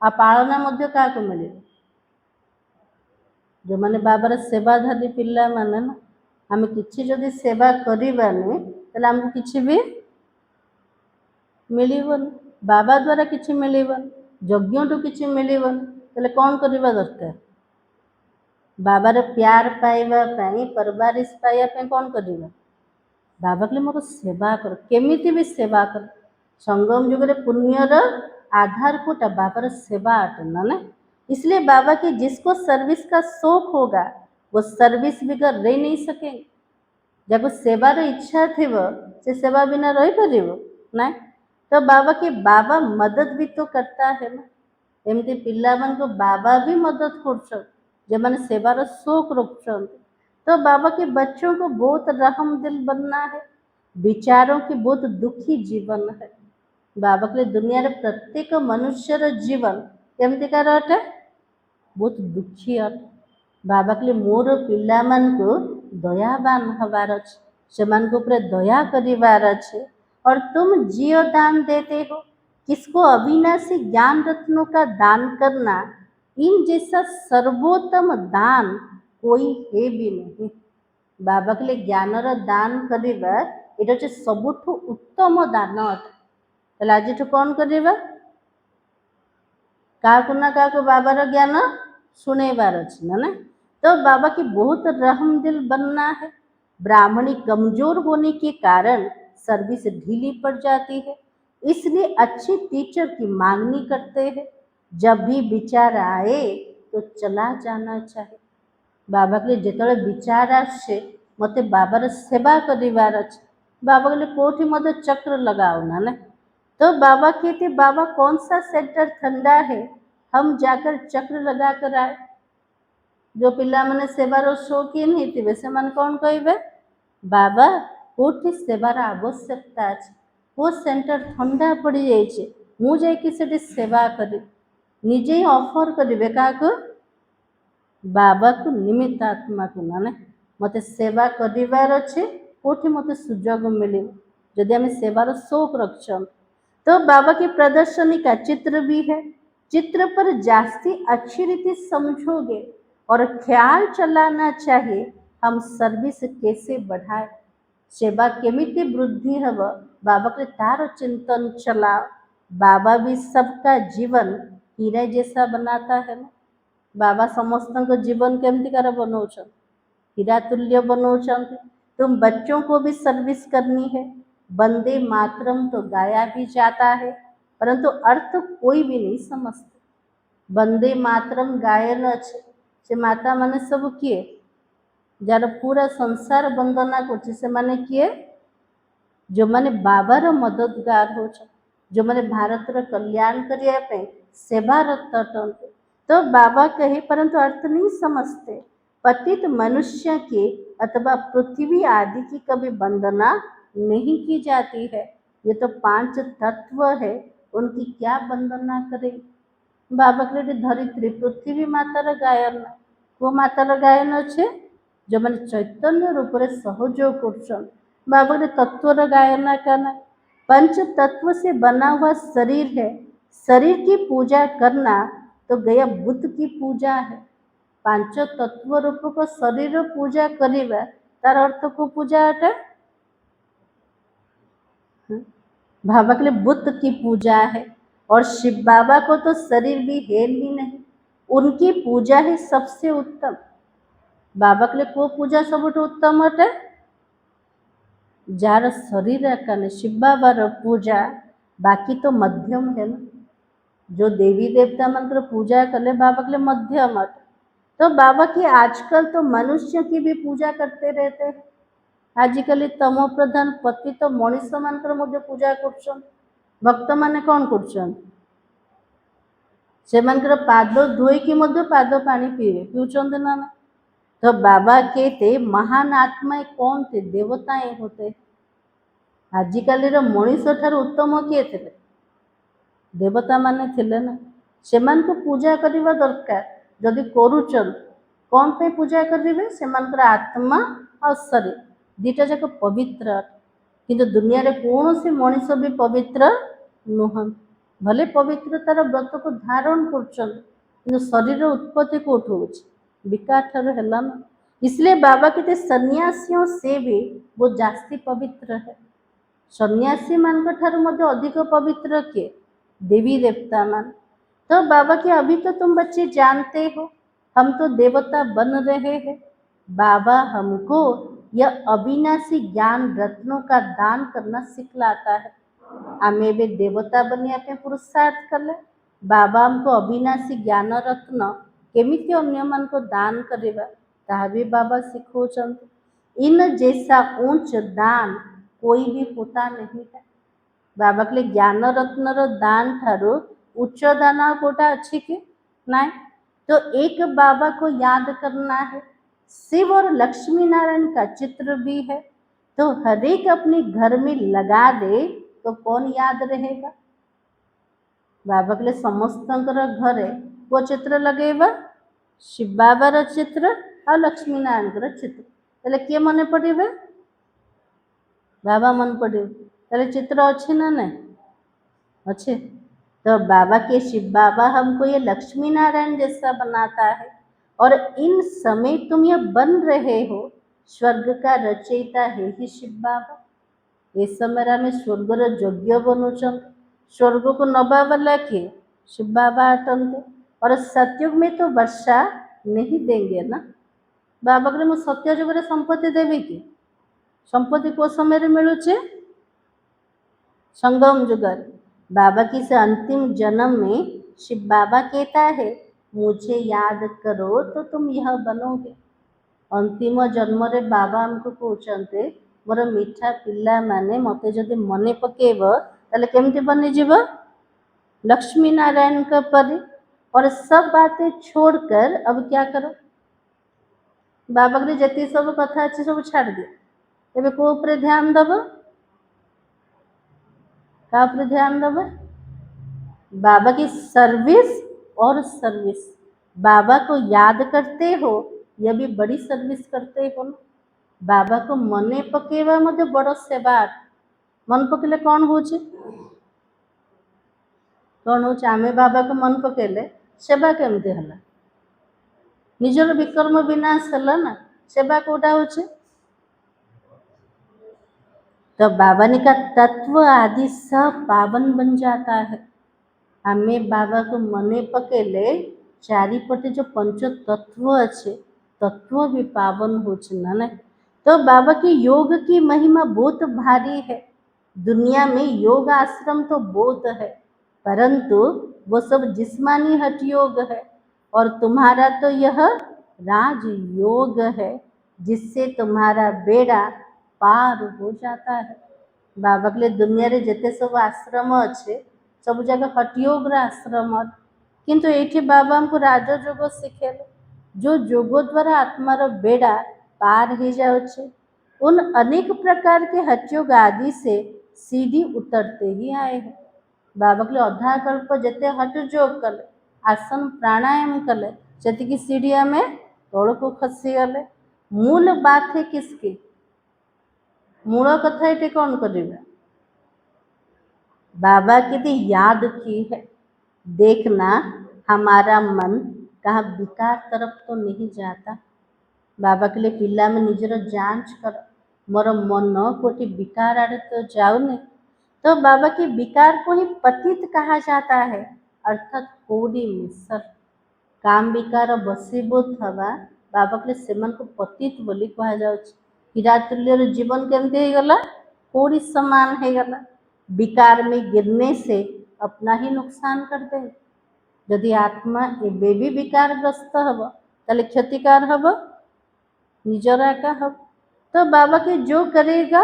आ पालना मध्य क्या मिले? जो माने बाबार सेवाधारी पिला माने ना, आम कि जदि सेवा करानी तो आमको किसी भी मिलबन। बाबा द्वारा किसी मिलबन, यज्ञ किसी मिलबन, तो कौन करवा दरकार? बाबार प्यार पाइबा परबारिश पाइबा कौन करवा? बाबा कहले मोर सेवा कर, केमिति भी सेवा कर। संगम जुग रे पुण्यर आधार कोटा बाबार सेवा अटना ना। इसलिए बाबा की जिसको सर्विस का शौक होगा वो सर्विस बगैर रह नहीं सकेंगे। जब सेवार इच्छा थी वो से सेवा बिना रही पार ना। तो बाबा के बाबा मदद भी तो करता है ना। एमती पिला मन को बाबा भी मदद कर जो मैंने सेवार शौक रखुं। तो बाबा के बच्चों को बहुत रहम दिल बनना है, विचारों की बहुत दुखी जीवन है। बाबा के दुनिया रे प्रत्येक मनुष्यर जीवन केमती कार अटे? बहुत दुखी अटे। बाबा के मोर पिला मन को दयावान हबार अच्छे, से मान को ऊपर दया करिवार अच्छे। और तुम जियो दान देते हो, किसको अविनाशी ज्ञान रत्नों का दान करना, इन जैसा सर्वोत्तम दान कोई है भी नहीं। बाबा के लिए ज्ञानर दान करवा ये सबुठु उत्तम दान अटे। आज कौन करवा? क्या बाबार ज्ञान शुणेबार अच्छे ना। तो बाबा की बहुत रहम दिल बनना है। ब्राह्मणी कमजोर होने के कारण सर्विस ढीली पड़ जाती है, इसलिए अच्छे टीचर की मांगनी करते हैं। जब भी विचार आए तो चला जाना चाहिए। बाबा के लिए जो विचार आसे मत बाबार सेवा करार अच्छे, बाबा के लिए कोठी मत चक्र लगाओ ना। तो बाबा कहते बाबा कौन सा सेंटर ठंडा है, हम जाकर चक्र लगा कर आए। जो पिला मैंने सेवार शौकीन ही से मैंने कौन कहे बाबा कोठी सेवार आवश्यकता है, वो सेंटर ठंडा पड़ जाइए, मुझे सेवा करी निजे ही ऑफर करेंगे क्या बाबा को निमित्त आत्मा को ना मत सेवा करार अच्छे। कोठी मत सुजोग मिले जदि आम सेवार शौक रख। तो बाबा की प्रदर्शनी का चित्र भी है। चित्र पर जास्ती अच्छी रीति समझोगे और ख्याल चलाना चाहिए हम सर्विस कैसे बढ़ाए, सेवा केमिति वृद्धि हब, बाबा के तार चिंतन चलाओ। बाबा भी सबका जीवन हीरे जैसा बनाता है ना। बाबा समस्त को जीवन केमती कर बनाऊ। हीरा तुल्य बनौचंती। तुम बच्चों को भी सर्विस करनी है। वंदे मातरम तो गाया भी जाता है, परंतु अर्थ कोई भी नहीं समझते। वंदे मातरम गायन अच्छे से माता माने सब किए, जार पूरा संसार वंदना करছে ସେମାନେ किए जो माने बाबार मददगार हो, जो माने भारतर कल्याण करने पे सेवारत अटंते। तो बाबा कहे परंतु अर्थ नहीं समझते। पतित मनुष्य की अथवा पृथ्वी आदि की कभी वंदना नहीं की जाती है। ये तो 5 तत्व है, उनकी क्या वंदना करें। बाबा कहते धरित्री पृथ्वी मातार गायन, को मातार गायन अच्छे जो मैंने चैतन्य रूप से सहयोग कर। बाबा ने तत्वर गायन करना। पंच तत्व से बना हुआ शरीर है, शरीर की पूजा करना तो गया बुद्ध की पूजा है। पांच तत्व रूप को शरीर पूजा करिबा तार अर्थ को पूजा अटे। बाबा के लिए बुद्ध की पूजा है, और शिव बाबा को तो शरीर भी है ही नहीं, उनकी पूजा ही सबसे उत्तम। बाबा के लिए को पूजा सबुठ उत्तम अटे, जार शरीर का शिव बाबार पूजा। बाकी तो मध्यम है ना, जो देवी देवता मंत्र पूजा कले बाबा के लिए मध्यम अटे। तो बाबा की आजकल तो मनुष्य की भी पूजा करते रहते हैं। आजिकल तमो प्रधान पति तो मनीष मानकर मध्य पूजा कर। भक्त माने कौन कर पाद धोईकी पाद पानी पीवे पीउचंद ना ना। तो बाबा कहते महान आत्माएं कौन थे, देवताएं होते। आजिकल मनीष ठार उत्तम किए थे, देवता माने थिले ना। सेमान को पूजा करने दरकार, जदि करुचन कौन पे पूजा करेंगे, सेमानकर आत्मा और शरीर दीटा जाक पवित्र। किंतु दुनिया रे कौन से मनीष भी पवित्र नुहन। भले पवित्रतार व्रत को धारण कर, शरीर उत्पत्ति कौट हो विकार ठार है ना। इसलिए बाबा कहते सन्यासियों से भी वो जास्ती पवित्र है। सन्यासी मान ठार मध्य अधिक पवित्र किए देवी देवता मान। तो बाबा के अभी तो तुम बच्चे जानते हो हम तो देवता बन रहे हैं। बाबा हमको यह अविनाशी ज्ञान रत्नों का दान करना सिखलाता है। हमें भी देवता बनिया पे पुरुषार्थ कर ले। बाबा हमको अविनाशी ज्ञान रत्न केमिति अन्य मन को दान करेगा ता भी बाबा सिखोचंती। इन जैसा ऊंच दान कोई भी होता नहीं है। बाबा के लिए ज्ञान रत्न दान ठारू उच्च दान कोटा अच्छी के ना। तो एक बाबा को याद करना है। शिव और लक्ष्मी नारायण का चित्र भी है, तो हर एक अपने घर में लगा दे तो कौन याद रहेगा। बाबा के लिए समस्त घरे वो चित्र लगेगा, शिव बाबार चित्र और लक्ष्मी नारायण चित्र, तेल किए मन पड़े बाबा मन पड़े। तेल चित्र अच्छे ना नहीं अच्छे। तो बाबा के शिव बाबा हमको ये लक्ष्मी नारायण जैसा बनाता है। और इन समय तुम ये बन रहे हो, स्वर्ग का रचयिता है ही शिव बाबा। ये समय में स्वर्गर यज्ञ बनुचन, स्वर्ग को नबा वाला किए शिव बाबा अटंते। और सतयुग में तो वर्षा नहीं देंगे ना। बाबा कहले मु सत्ययुग रे संपत्ति देवी कि, संपत्ति को समय मिलूचे संगम युग। बाबा की से अंतिम जन्म में शिव बाबा कहता है मुझे याद करो तो तुम यह बनोगे। अंतिम जन्म रे बाबा हमको कहते मोर मीठा पिला माने मते जदि मने पकेब ताले केमती बनी जीव लक्ष्मी नारायण का परी। और सब बातें छोड़कर अब क्या करो, बाबा के जति सब कथा अच्छे सब छाड़ दिए, एबे को ऊपर ध्यान दब, का ऊपर ध्यान दब बाबा की सर्विस। और सर्विस बाबा को याद करते हो, यह भी बड़ी सर्विस करते हो ना। बाबा को मने पकेवा मध्य बड़ सेवा। मन पकेले कौन हो कौन हो आमे बाबा को मन पकेले सेवा केमती है, निजर विकर्म विनाश है ना, सेवा कोटा हो। तो बाबा ने का तत्व आदि सब पावन बन जाता है। हमें बाबा को मने पकेले चारिपटे जो पंच तत्व अच्छे तत्व भी पावन हो ना। तो बाबा की योग की महिमा बहुत भारी है। दुनिया में योग आश्रम तो बहुत है, परंतु वो सब जिस्मानी हठ योग है, और तुम्हारा तो यह राज योग है, जिससे तुम्हारा बेड़ा पार हो जाता है। बाबा के लिए दुनिया रे जेते सब आश्रम अच्छे सब जगह हठयोग आश्रम किंतु एठी बाबा हमको राजयोग शिखेले, जो जोगो द्वारा आत्मार बेड़ा पार हो जाए। उन अनेक प्रकार के हठयोग आदि से सीढ़ी उतरते ही आए हैं। बाबा के अधा कल्प जिते हठ जोग कले, आसन प्राणायाम कले, से सीढ़ी आम तौड़ को खसी गले। मूल बात है किसकी? मूल कथा ये कौन करेगा? बाबा की भी याद की है। देखना हमारा मन कहाँ विकार तरफ तो नहीं जाता। बाबा के लिए पिला में निजर जांच कर, मोर मन कोटि विकार आड़े तो जाऊने। तो बाबा के विकार को ही पतित कहा जाता है, अर्थात कोड़ी मिसर काम विकार बसीभूत हवा बाबा के लिए सेमन को पतित बोली कहा जाउछ। हिरातुल्यर जीवन केमती हो गला? कोड़ी समान हो गला। विकार में गिरने से अपना ही नुकसान कर दे। यदि आत्मा एबे भी विकारग्रस्त हब ताले क्षतिकार हब निजर एका हब। तो बाबा के जो करेगा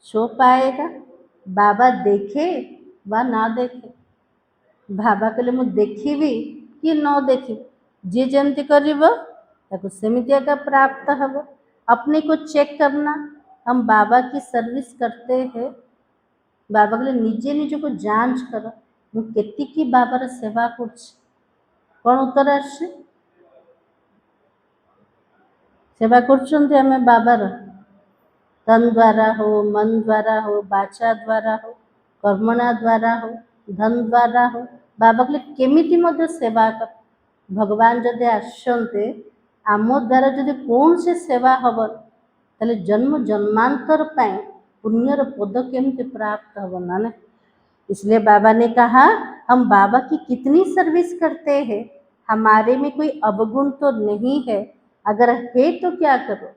सो पाएगा। बाबा देखे व ना देखे, बाबा के लिए मुझे देखी कि न देखी, जी जमती कर सेमिति एका प्राप्त हब। अपने को चेक करना, हम बाबा की सर्विस करते हैं, बाबा के लिए निजे निज को जांच कर मुझे बाबार सेवा कर कौन उत्तर आसे सेवा कर बाबार तन द्वारा हो, मन द्वारा हो, बाचा द्वारा हो, कर्मणा द्वारा हो, धन द्वारा हो, बाबा के लिए केमिति मध्य सेवा कर। भगवान जदि आसते आम द्वारा जदि कौन से सेवा हम ताले जन्म जन्मांतर पाए पुण्यर पद केमती प्राप्त हम ना। इसलिए बाबा ने कहा हम बाबा की कितनी सर्विस करते हैं, हमारे में कोई अवगुण तो नहीं है, अगर है तो क्या करो,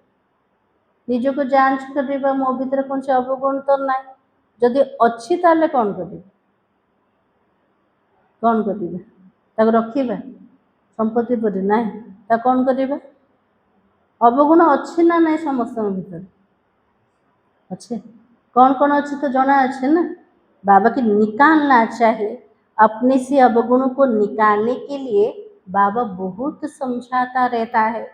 निज को जांच कर मो भीतर कौन से अवगुण तो ना, जदि अच्छी ताले कौन कर कौन कर रखा संपत्ति पर ना ता कौन कर अवगुण अच्छे ना ना समस्त भीतर अच्छे कौन कौन अच्छे तो जना अच्छे ना। बाबा की निकालना चाहिए, अपने से अवगुणों को निकालने के लिए बाबा बहुत समझाता रहता है।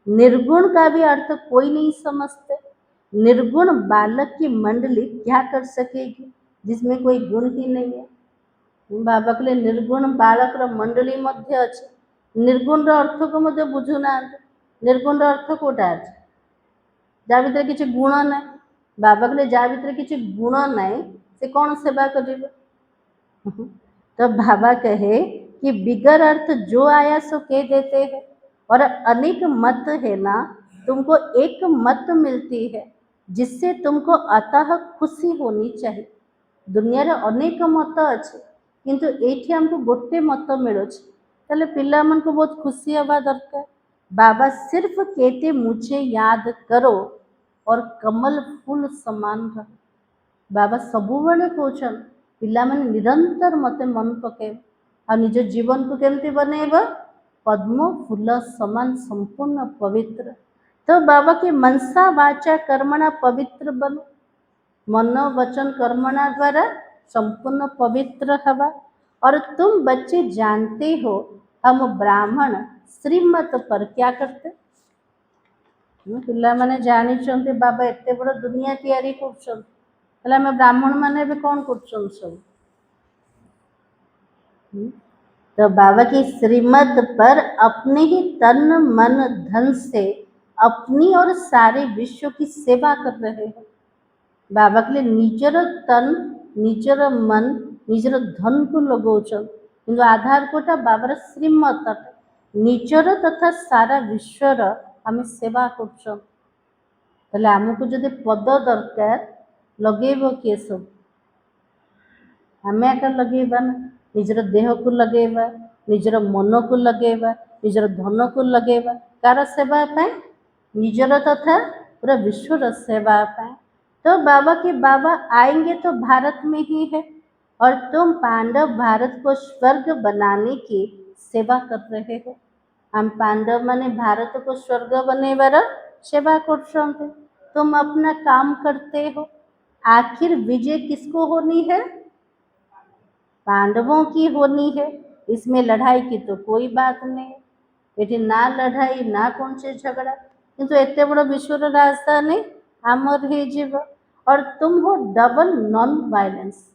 निर्गुण का भी अर्थ कोई नहीं समझते। निर्गुण बालक की मंडली क्या कर सकेगी जिसमें कोई गुण ही नहीं है। बाबा के लिए निर्गुण बालक मंडली मध्य अच्छे। निर्गुण अर्थ को मध्य बुझुना, निर्गुण अर्थ कोटा अच्छे जा भीतर किसी गुण ना, बाबा के लिए जा भीतर किसी गुण ना से कौन सेवा कर। तो बाबा कहे कि बिगर अर्थ जो आया सो कह देते हैं, और अनेक मत है ना, तुमको एक मत मिलती है जिससे तुमको अतः खुशी होनी चाहिए। दुनिया रे अनेक मत अच्छे किंतु एठी हमको गोटे मत मिलुछ, ताले पिला मन को बहुत खुशी हवा दरकार। बाबा सिर्फ कहते मुझे याद करो और कमल फूल समान रहो। बाबा सबुबले कहछन पिला मन निरंतर मते मन पके आ निज जीवन को केमती बनेब पद्म फूल समान संपूर्ण पवित्र। तो बाबा के मनसा वाचा कर्मणा पवित्र बनो, मन वचन कर्मणा द्वारा संपूर्ण पवित्र हवा। और तुम बच्चे जानते हो हम ब्राह्मण श्रीमत पर क्या करते। पिला माने जानी बाबा एते बड़ दुनिया तैयारी कर ब्राह्मण माने भी कौन कर सब। तो बाबा की श्रीमत पर अपने ही तन मन धन से अपनी और सारे विश्व की सेवा कर रहे हैं। बाबा के लिए निजर तन निजर मन निजर धन को लगौछन किंतु आधार कोटा बाबार श्रीमत निजर तथा सारा विश्वर आम सेवा कर। आमको जदि पद दरकार लगेब किए सब आम एका लगेबा ना, निजर देह को लगेबा, निजर मन को लगेबा निजर धन को लगेबा कार सेवा पाए निजर तथा पूरा विश्वर सेवा पाए। तो बाबा के बाबा आएंगे तो भारत में ही है और तुम पांडव भारत को स्वर्ग बनाने की सेवा कर रहे हो। हम पांडव माने भारत को स्वर्ग बनेबार सेवा कर तुम अपना काम करते हो। आखिर विजय किसको होनी है? पांडवों की होनी है। इसमें लड़ाई की तो कोई बात नहीं है। ये ना लड़ाई ना कौन से झगड़ा किंतु एते बड़ विश्व राजधानी आमर ही जीव और तुम हो डबल नॉन वायलेंस।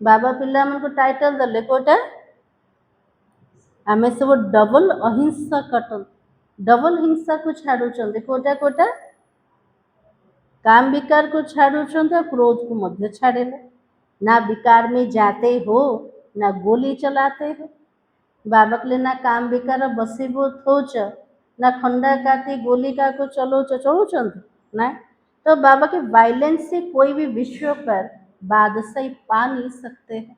बाबा पिला मन को टाइटल दले कोटा आमे सब डबल अहिंसा कटन डबल हिंसा को छाड़ू कोटा कोटा काम विकार को छाड़ू क्रोध को मध्य छाड़ेले ना विकार में जाते हो ना गोली चलाते हो। बाबा के लिए ना काम विकार बसीभूत हो ना खंडा काती गोली का को चलो ना। तो बाबा के वायलेंस से कोई भी विश्व पर बादशाही पा नहीं सकते हैं।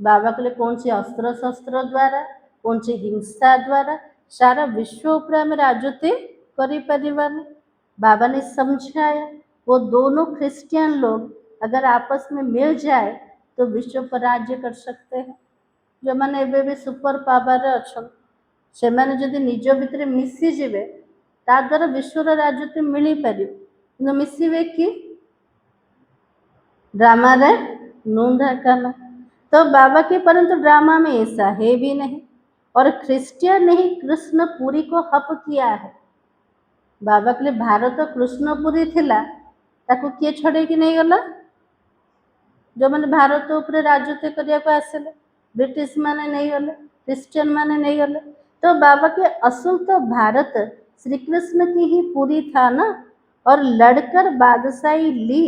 बाबा के लिए कौन से अस्त्र शस्त्र द्वारा कौन सी हिंसा द्वारा सारा विश्व ऊपर आम राजत्व कर बाबा ने समझाया वो दोनों क्रिश्चियन लोग अगर आपस में मिल जाए तो विश्व पर राज्य कर सकते हैं। जो मैंने एबे भी सुपर पावर अच्छा से मैंने जदि निज भितर मिसीजे ता द्वारा विश्वर राजत्व मिल पार मिसवे कि ड्रामा रे नूंधा काना। तो बाबा के परंतु ड्रामा में ऐसा है भी नहीं और क्रिश्चियन ने ही कृष्णपुरी को हप किया है। बाबा के लिए भारत कृष्णपुरी थिला ताको किए छड़े कि नहीं गला जो मैंने भारत ऊपर राजत्व करने को आसिले ब्रिटिश माने नहीं गले क्रिश्चियन माने नहीं गले। तो बाबा के असल तो भारत श्री कृष्ण की ही पूरी था ना और लड़कर बादशाही ली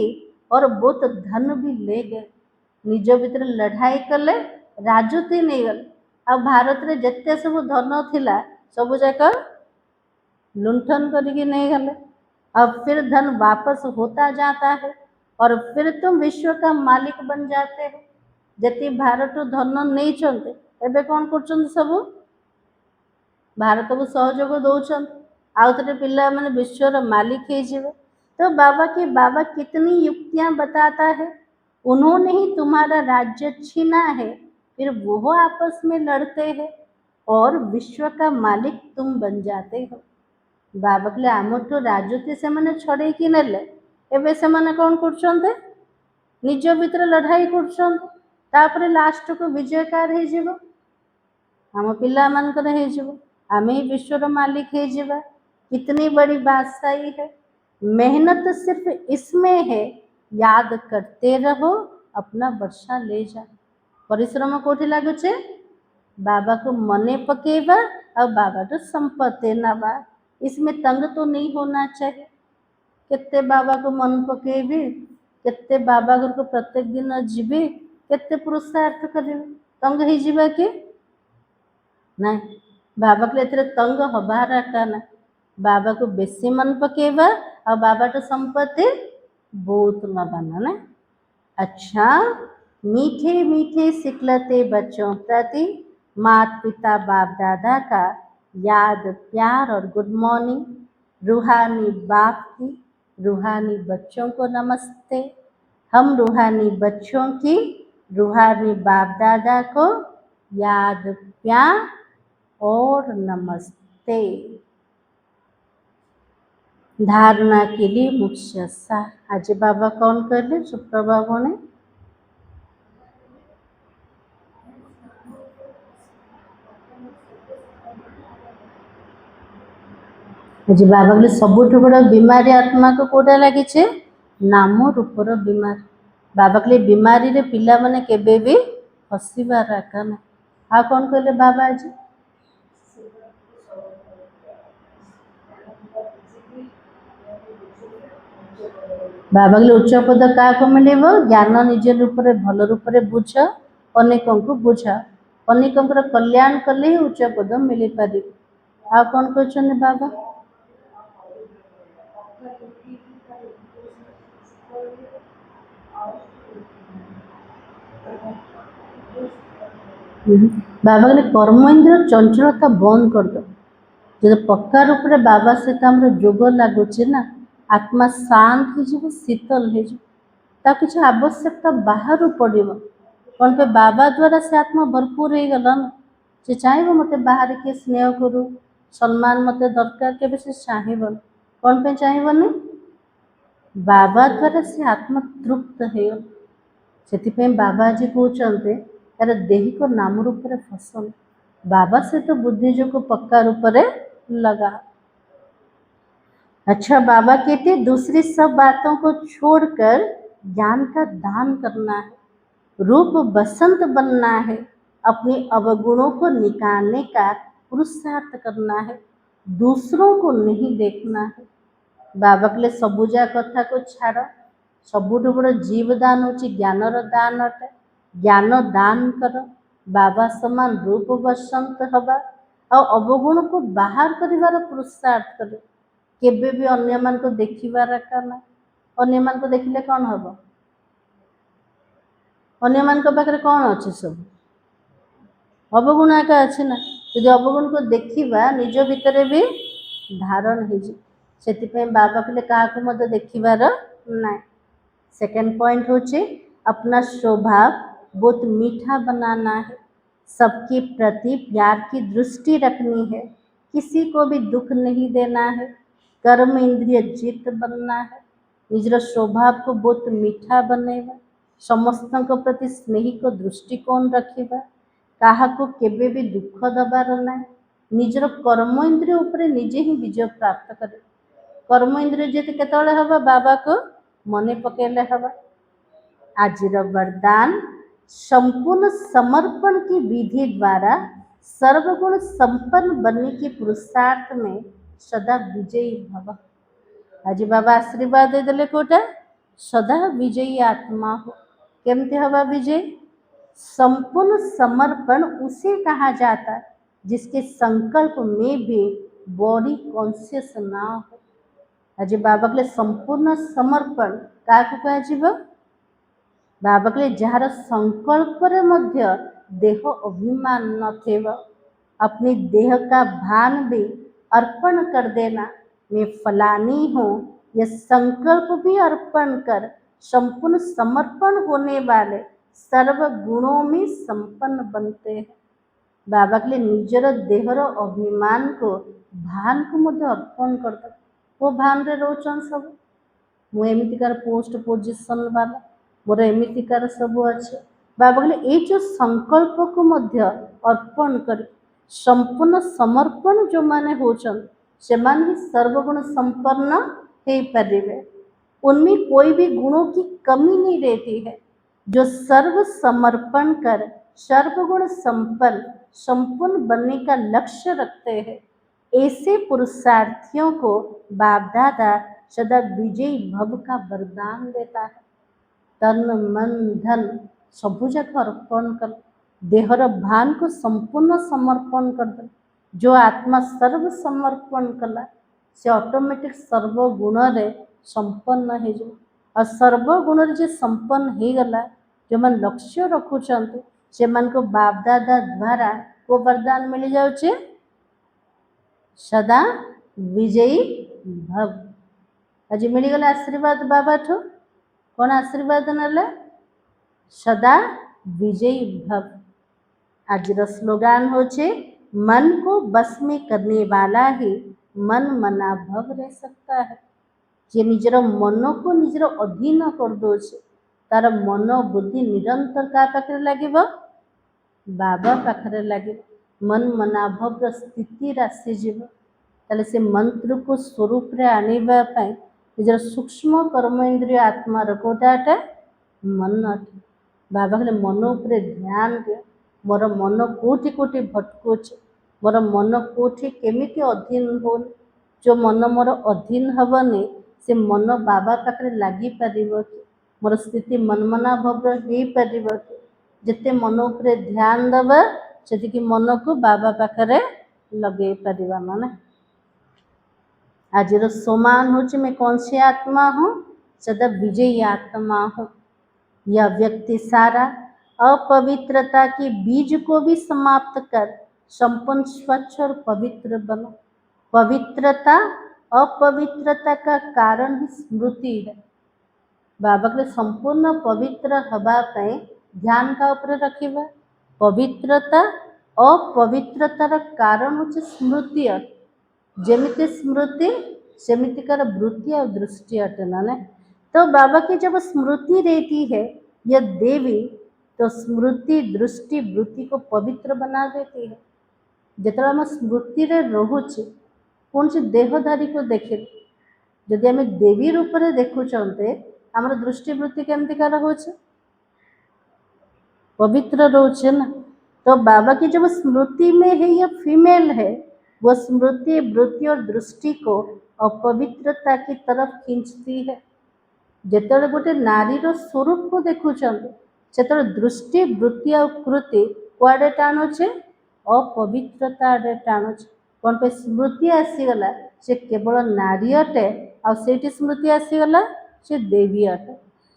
और बहुत धन भी ले गए निज भीतर लड़ाई कले राजत्व नहीं गले। अब भारत रे जिते सब धन थिला सब जाक लुंठन करके नहीं गले। अब फिर धन वापस होता जाता है और फिर तुम विश्व का मालिक बन जाते हो। जति भारत धन नहीं चलते एबे कौन कर सब भारत को सहयोग दौरान आउ थे पिला मैंने विश्वर मालिक हो। तो बाबा कितनी युक्तियां बताता है। उन्होंने ही तुम्हारा राज्य छीना है फिर वो आपस में लड़ते हैं और विश्व का मालिक तुम बन जाते हो। बाबा के आमठू राजत्व से मैंने छड़े कि नेले एबे से मैंने कौन कर निज भीतर लड़ाई कर लास्ट को विजयकार हो आम पिला मानकर आम ही विश्वर मालिक हो। कितनी बड़ी बादशाही है। मेहनत सिर्फ इसमें है याद करते रहो अपना वर्षा ले जा। परिश्रम कोठी लगुचे बाबा को मने पकेबा और बाबा तो संपत्ति नवा इसमें तंग तो नहीं होना चाहिए। केते बाबा को मन पकेबी केते बाबा घर को प्रत्येक दिन जीवी केते पुरुषार्थ करें तंग ही जीवा कि ना बाबा के लिए तंग हबार का ना बाबा को बेसी मन पकेबा और बाबा तो संपत्ति बहुत नवाना ना। अच्छा मीठे मीठे सिखलते बच्चों प्रति माता पिता बाप दादा का याद प्यार और गुड मॉर्निंग। रूहानी बाप की रूहानी बच्चों को नमस्ते। हम रूहानी बच्चों की रूहानी बाप दादा को याद प्यार और नमस्ते। धारणा के लिए मुख्य सार आज बाबा कौन कर ले सुप्र बाबू ने आज बाबा बोले सबुठ बड़ बीमारी आत्मा को कोटा लगी नाम रूपर बीमारी। बाबा के बीमारी रे पिला माने केबे भी हसीबार आका ना। आ कौन कहले बाबा आज बाबा के उच्च पद क्या मिले ज्ञान निज रूप में भल रूप में बुझ अनेकों को बुझ अनेकों कल्याण कले ही उच्च पद मिल पार। आ कौन कहते बाबा बाबा कहले कर्म इंद्रिय चंचलता बंद कर दो। जो पक्का रूप में बाबा सहित आम जोग लगुच ना आत्मा शांत हो शीतल हो किसी आवश्यकता बाहर पड़ो कौन पे बाबा द्वारा से आत्मा भरपूर हो गला ना से चाहे मत बाहर किए स्नेह करू सम्मान मत दरकार के से चाहबन कौन पे चाहबनी बाबा द्वारा से आत्मा तृप्त हो से बाबा आज कहते यार देही को नाम रूप में फसन बाबा से तो बुद्धि जो को पक्का रूप में लगा। अच्छा बाबा कहते दूसरी सब बातों को छोड़कर ज्ञान का दान करना है रूप बसंत बनना है अपने अवगुणों को निकालने का पुरुषार्थ करना है दूसरों को नहीं देखना है। बाबा कहले सबुजा कथा को छाड़ सबुठ बड़ जीवदान हूँ ज्ञानर दान अटे ज्ञान दान कर बाबा समान रूप बसंत हवा और अवगुण को बाहर कर पुरुषार्थ कर केबे भी अन्य मान को देखिबार का ना अन्य मान को देखिले कौन हम अन्य मान को पाखे कौन अच्छे सब अवगुण एका अच्छे ना यदि अवगुण को देखा निज भितर भी धारण हो बाबा कहले क्या मत देखिबार ना। सेकेंड पॉइंट होचे अपना स्वभाव बहुत मीठा बनाना है सबके प्रति प्यार की दृष्टि रखनी है किसी को भी दुख नहीं देना है कर्म इंद्रिय जीत बनना है निजर स्वभाव को बहुत मीठा बनेगा समस्त प्रति स्नेही को दृष्टिकोण रखा क्या केबे भी दुख दबार ना निजर कर्म इंद्रिय उपरे निजे ही विजय प्राप्त करे कर्म इंद्रिय जीत केतले हवा बाबा को मने पकेले हवा। आजिर वरदान संपूर्ण समर्पण की विधि द्वारा सर्वगुण संपन्न बनने के पुरुषार्थ में सदा विजयी भव। आज बाबा आशीर्वाद देले कोटा सदा विजयी आत्मा हो केमती हवा विजय संपूर्ण समर्पण उसे कहा जाता है जिसके संकल्प में भी बॉडी कॉन्शियस ना हो। आज बाबा के संपूर्ण समर्पण क्या कह बाबा के जार संकल्प मध्य देह अभिमान न थे अपने देह का भान भी अर्पण कर देना मैं फलानी हूँ यह संकल्प भी अर्पण कर संपूर्ण समर्पण होने वाले सर्व गुणों में संपन्न बनते हैं। बाबा के लिए निजर देहर अभिमान को भान को मध्य अर्पण कर दे वो भान रे रोचन सब मुझे पोस्ट पोजिशन वाला मोर एमितिकार सब अच्छे बाबा कहले ये जो संकल्प को मध्य अर्पण कर संपूर्ण समर्पण जो माने होचन से माने सर्वगुण संपन्न हो पारे उनमें कोई भी गुणों की कमी नहीं रहती है जो सर्व समर्पण कर सर्वगुण संपन्न संपूर्ण बनने का लक्ष्य रखते हैं ऐसे पुरुषार्थियों को बाप दादा सदा विजयी भव का वरदान देता है। तन मन धन सबू जाक अर्पण कर देहर भान को संपूर्ण समर्पण कर दे जो आत्मा सर्व समर्पण कला से ऑटोमेटिक सर्वगुण रे संपन्न हो जाए और सर्वगुण जे संपन्न हो गला जो मन लक्ष्य रखुचंते से मन को बाप दादा द्वारा वो वरदान मिल जाउचे सदा विजयी भव। आज मिलगला आशीर्वाद बाबा ठो कौन आशीर्वाद नाले सदा विजयी भव। आज स्लोगान होचे मन को बस में करने वाला ही मन मना भव रह सकता है जे निजर मन को निजर अधीन कर दोचे तार मन बुद्धि निरंतर क्या पाखे लगे बाबा पाखे लगे मन मना भव स्थिति आसीज ताले से मंत्र को स्वरूप रे आनिबा पई निजर सूक्ष्म कर्म इंद्रिय आत्मा कोटाटा मन अटे बाबा कहले मन उपरे ध्यान दे मोर मन कोटि कोटि भटकुचे मोर मन कोटि केमिति अधीन हो जो मन मोर अधीन हबनी से मन बाबा पाखे लगी पारिबो कि मोर स्थिति मनमना भाव हो पारिबो कि जिते मन उपरे ध्यान दबा से मन को बाबा पाखे लगे पारिबा माने। आज सोमान हो मैं कौन सी आत्मा हूँ सदा विजयी आत्मा हूँ। यह व्यक्ति सारा अपवित्रता के बीज को भी समाप्त कर संपन्न, स्वच्छ और पवित्र बनो। पवित्रता, अपवित्रता का कारण ही स्मृति है। बाबा के संपूर्ण पवित्र हवा पाई ध्यान का ऊपर रखिबा। पवित्रता, अपवित्रतार कारण होचे स्मृति अटे। जेमिति स्मृति सेमितिकार वृत्ति और दृष्टि अटे ना। तो बाबा की जब स्मृति रहती है यह देवी, तो स्मृति दृष्टि वृत्ति को पवित्र बना देती है। जिते आम स्मृति रोचे कौन से देहधारी को देखे, जदि आम देवी रूप में देखुचे आमर दृष्टिवृत्ति केमतिका रोचे, पवित्र रोचे ना। तो बाबा की जब स्मृति में है या फीमेल है, वह स्मृति वृत्ति और दृष्टि को अपवित्रता की तरफ खींचती है। जिते गोटे नारीर स्वरूप को देखुं से दृष्टि वृत्ति और कृति कुआडे टाणुचे, अपवित्रता आड़े टाणुचे। कौन पे स्मृति आसीगला से केवल नारी अटे, और से स्मृति आसीगला से देवी अटे।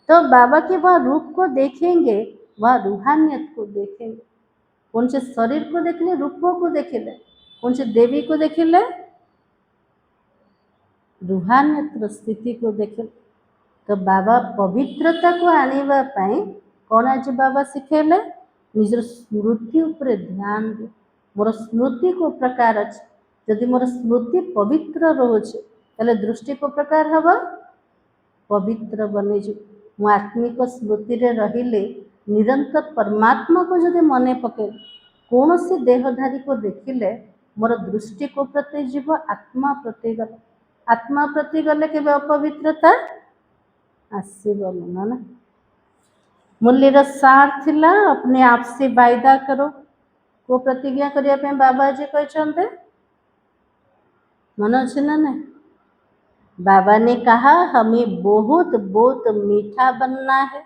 तो बाबा के वह रूप को देखेंगे, वह रूहानियत को देखेंगे। कौन से शरीर को देखले, रूपों को देखले, कौन से देवी को देखले, रूहानियत स्थिति को देखले। तो बाबा पवित्रता को आनिबा पाई कौन आज बाबा शिखेले, निजर स्मृति उपर ध्यान दे। मोर स्मृति को प्रकार अच्छे, जदि मोर स्मृति पवित्र रोचे ताले दृष्टि को प्रकार हवा पवित्र बनीज। मु आत्मिक स्मृति रे रहिले निरंतर परमात्मा को जदि मने पके, कौन से देहधारी को देखिले मोर दृष्टि को प्रति जीव आत्मा प्रति गले। आत्मा प्रति गले के अपवित्रता आसबन ना। मुरलीर सार थिला अपने आप से वायदा करो को प्रतिज्ञा करने बाबा जी कहते मन अच्छे ना। नहीं, बाबा ने कहा हमें बहुत बहुत मीठा बनना है,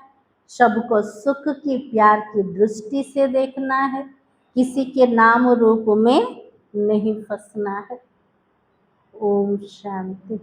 सबको सुख की प्यार की दृष्टि से देखना है, किसी के नाम रूप में नहीं फंसना है। ओम शांति।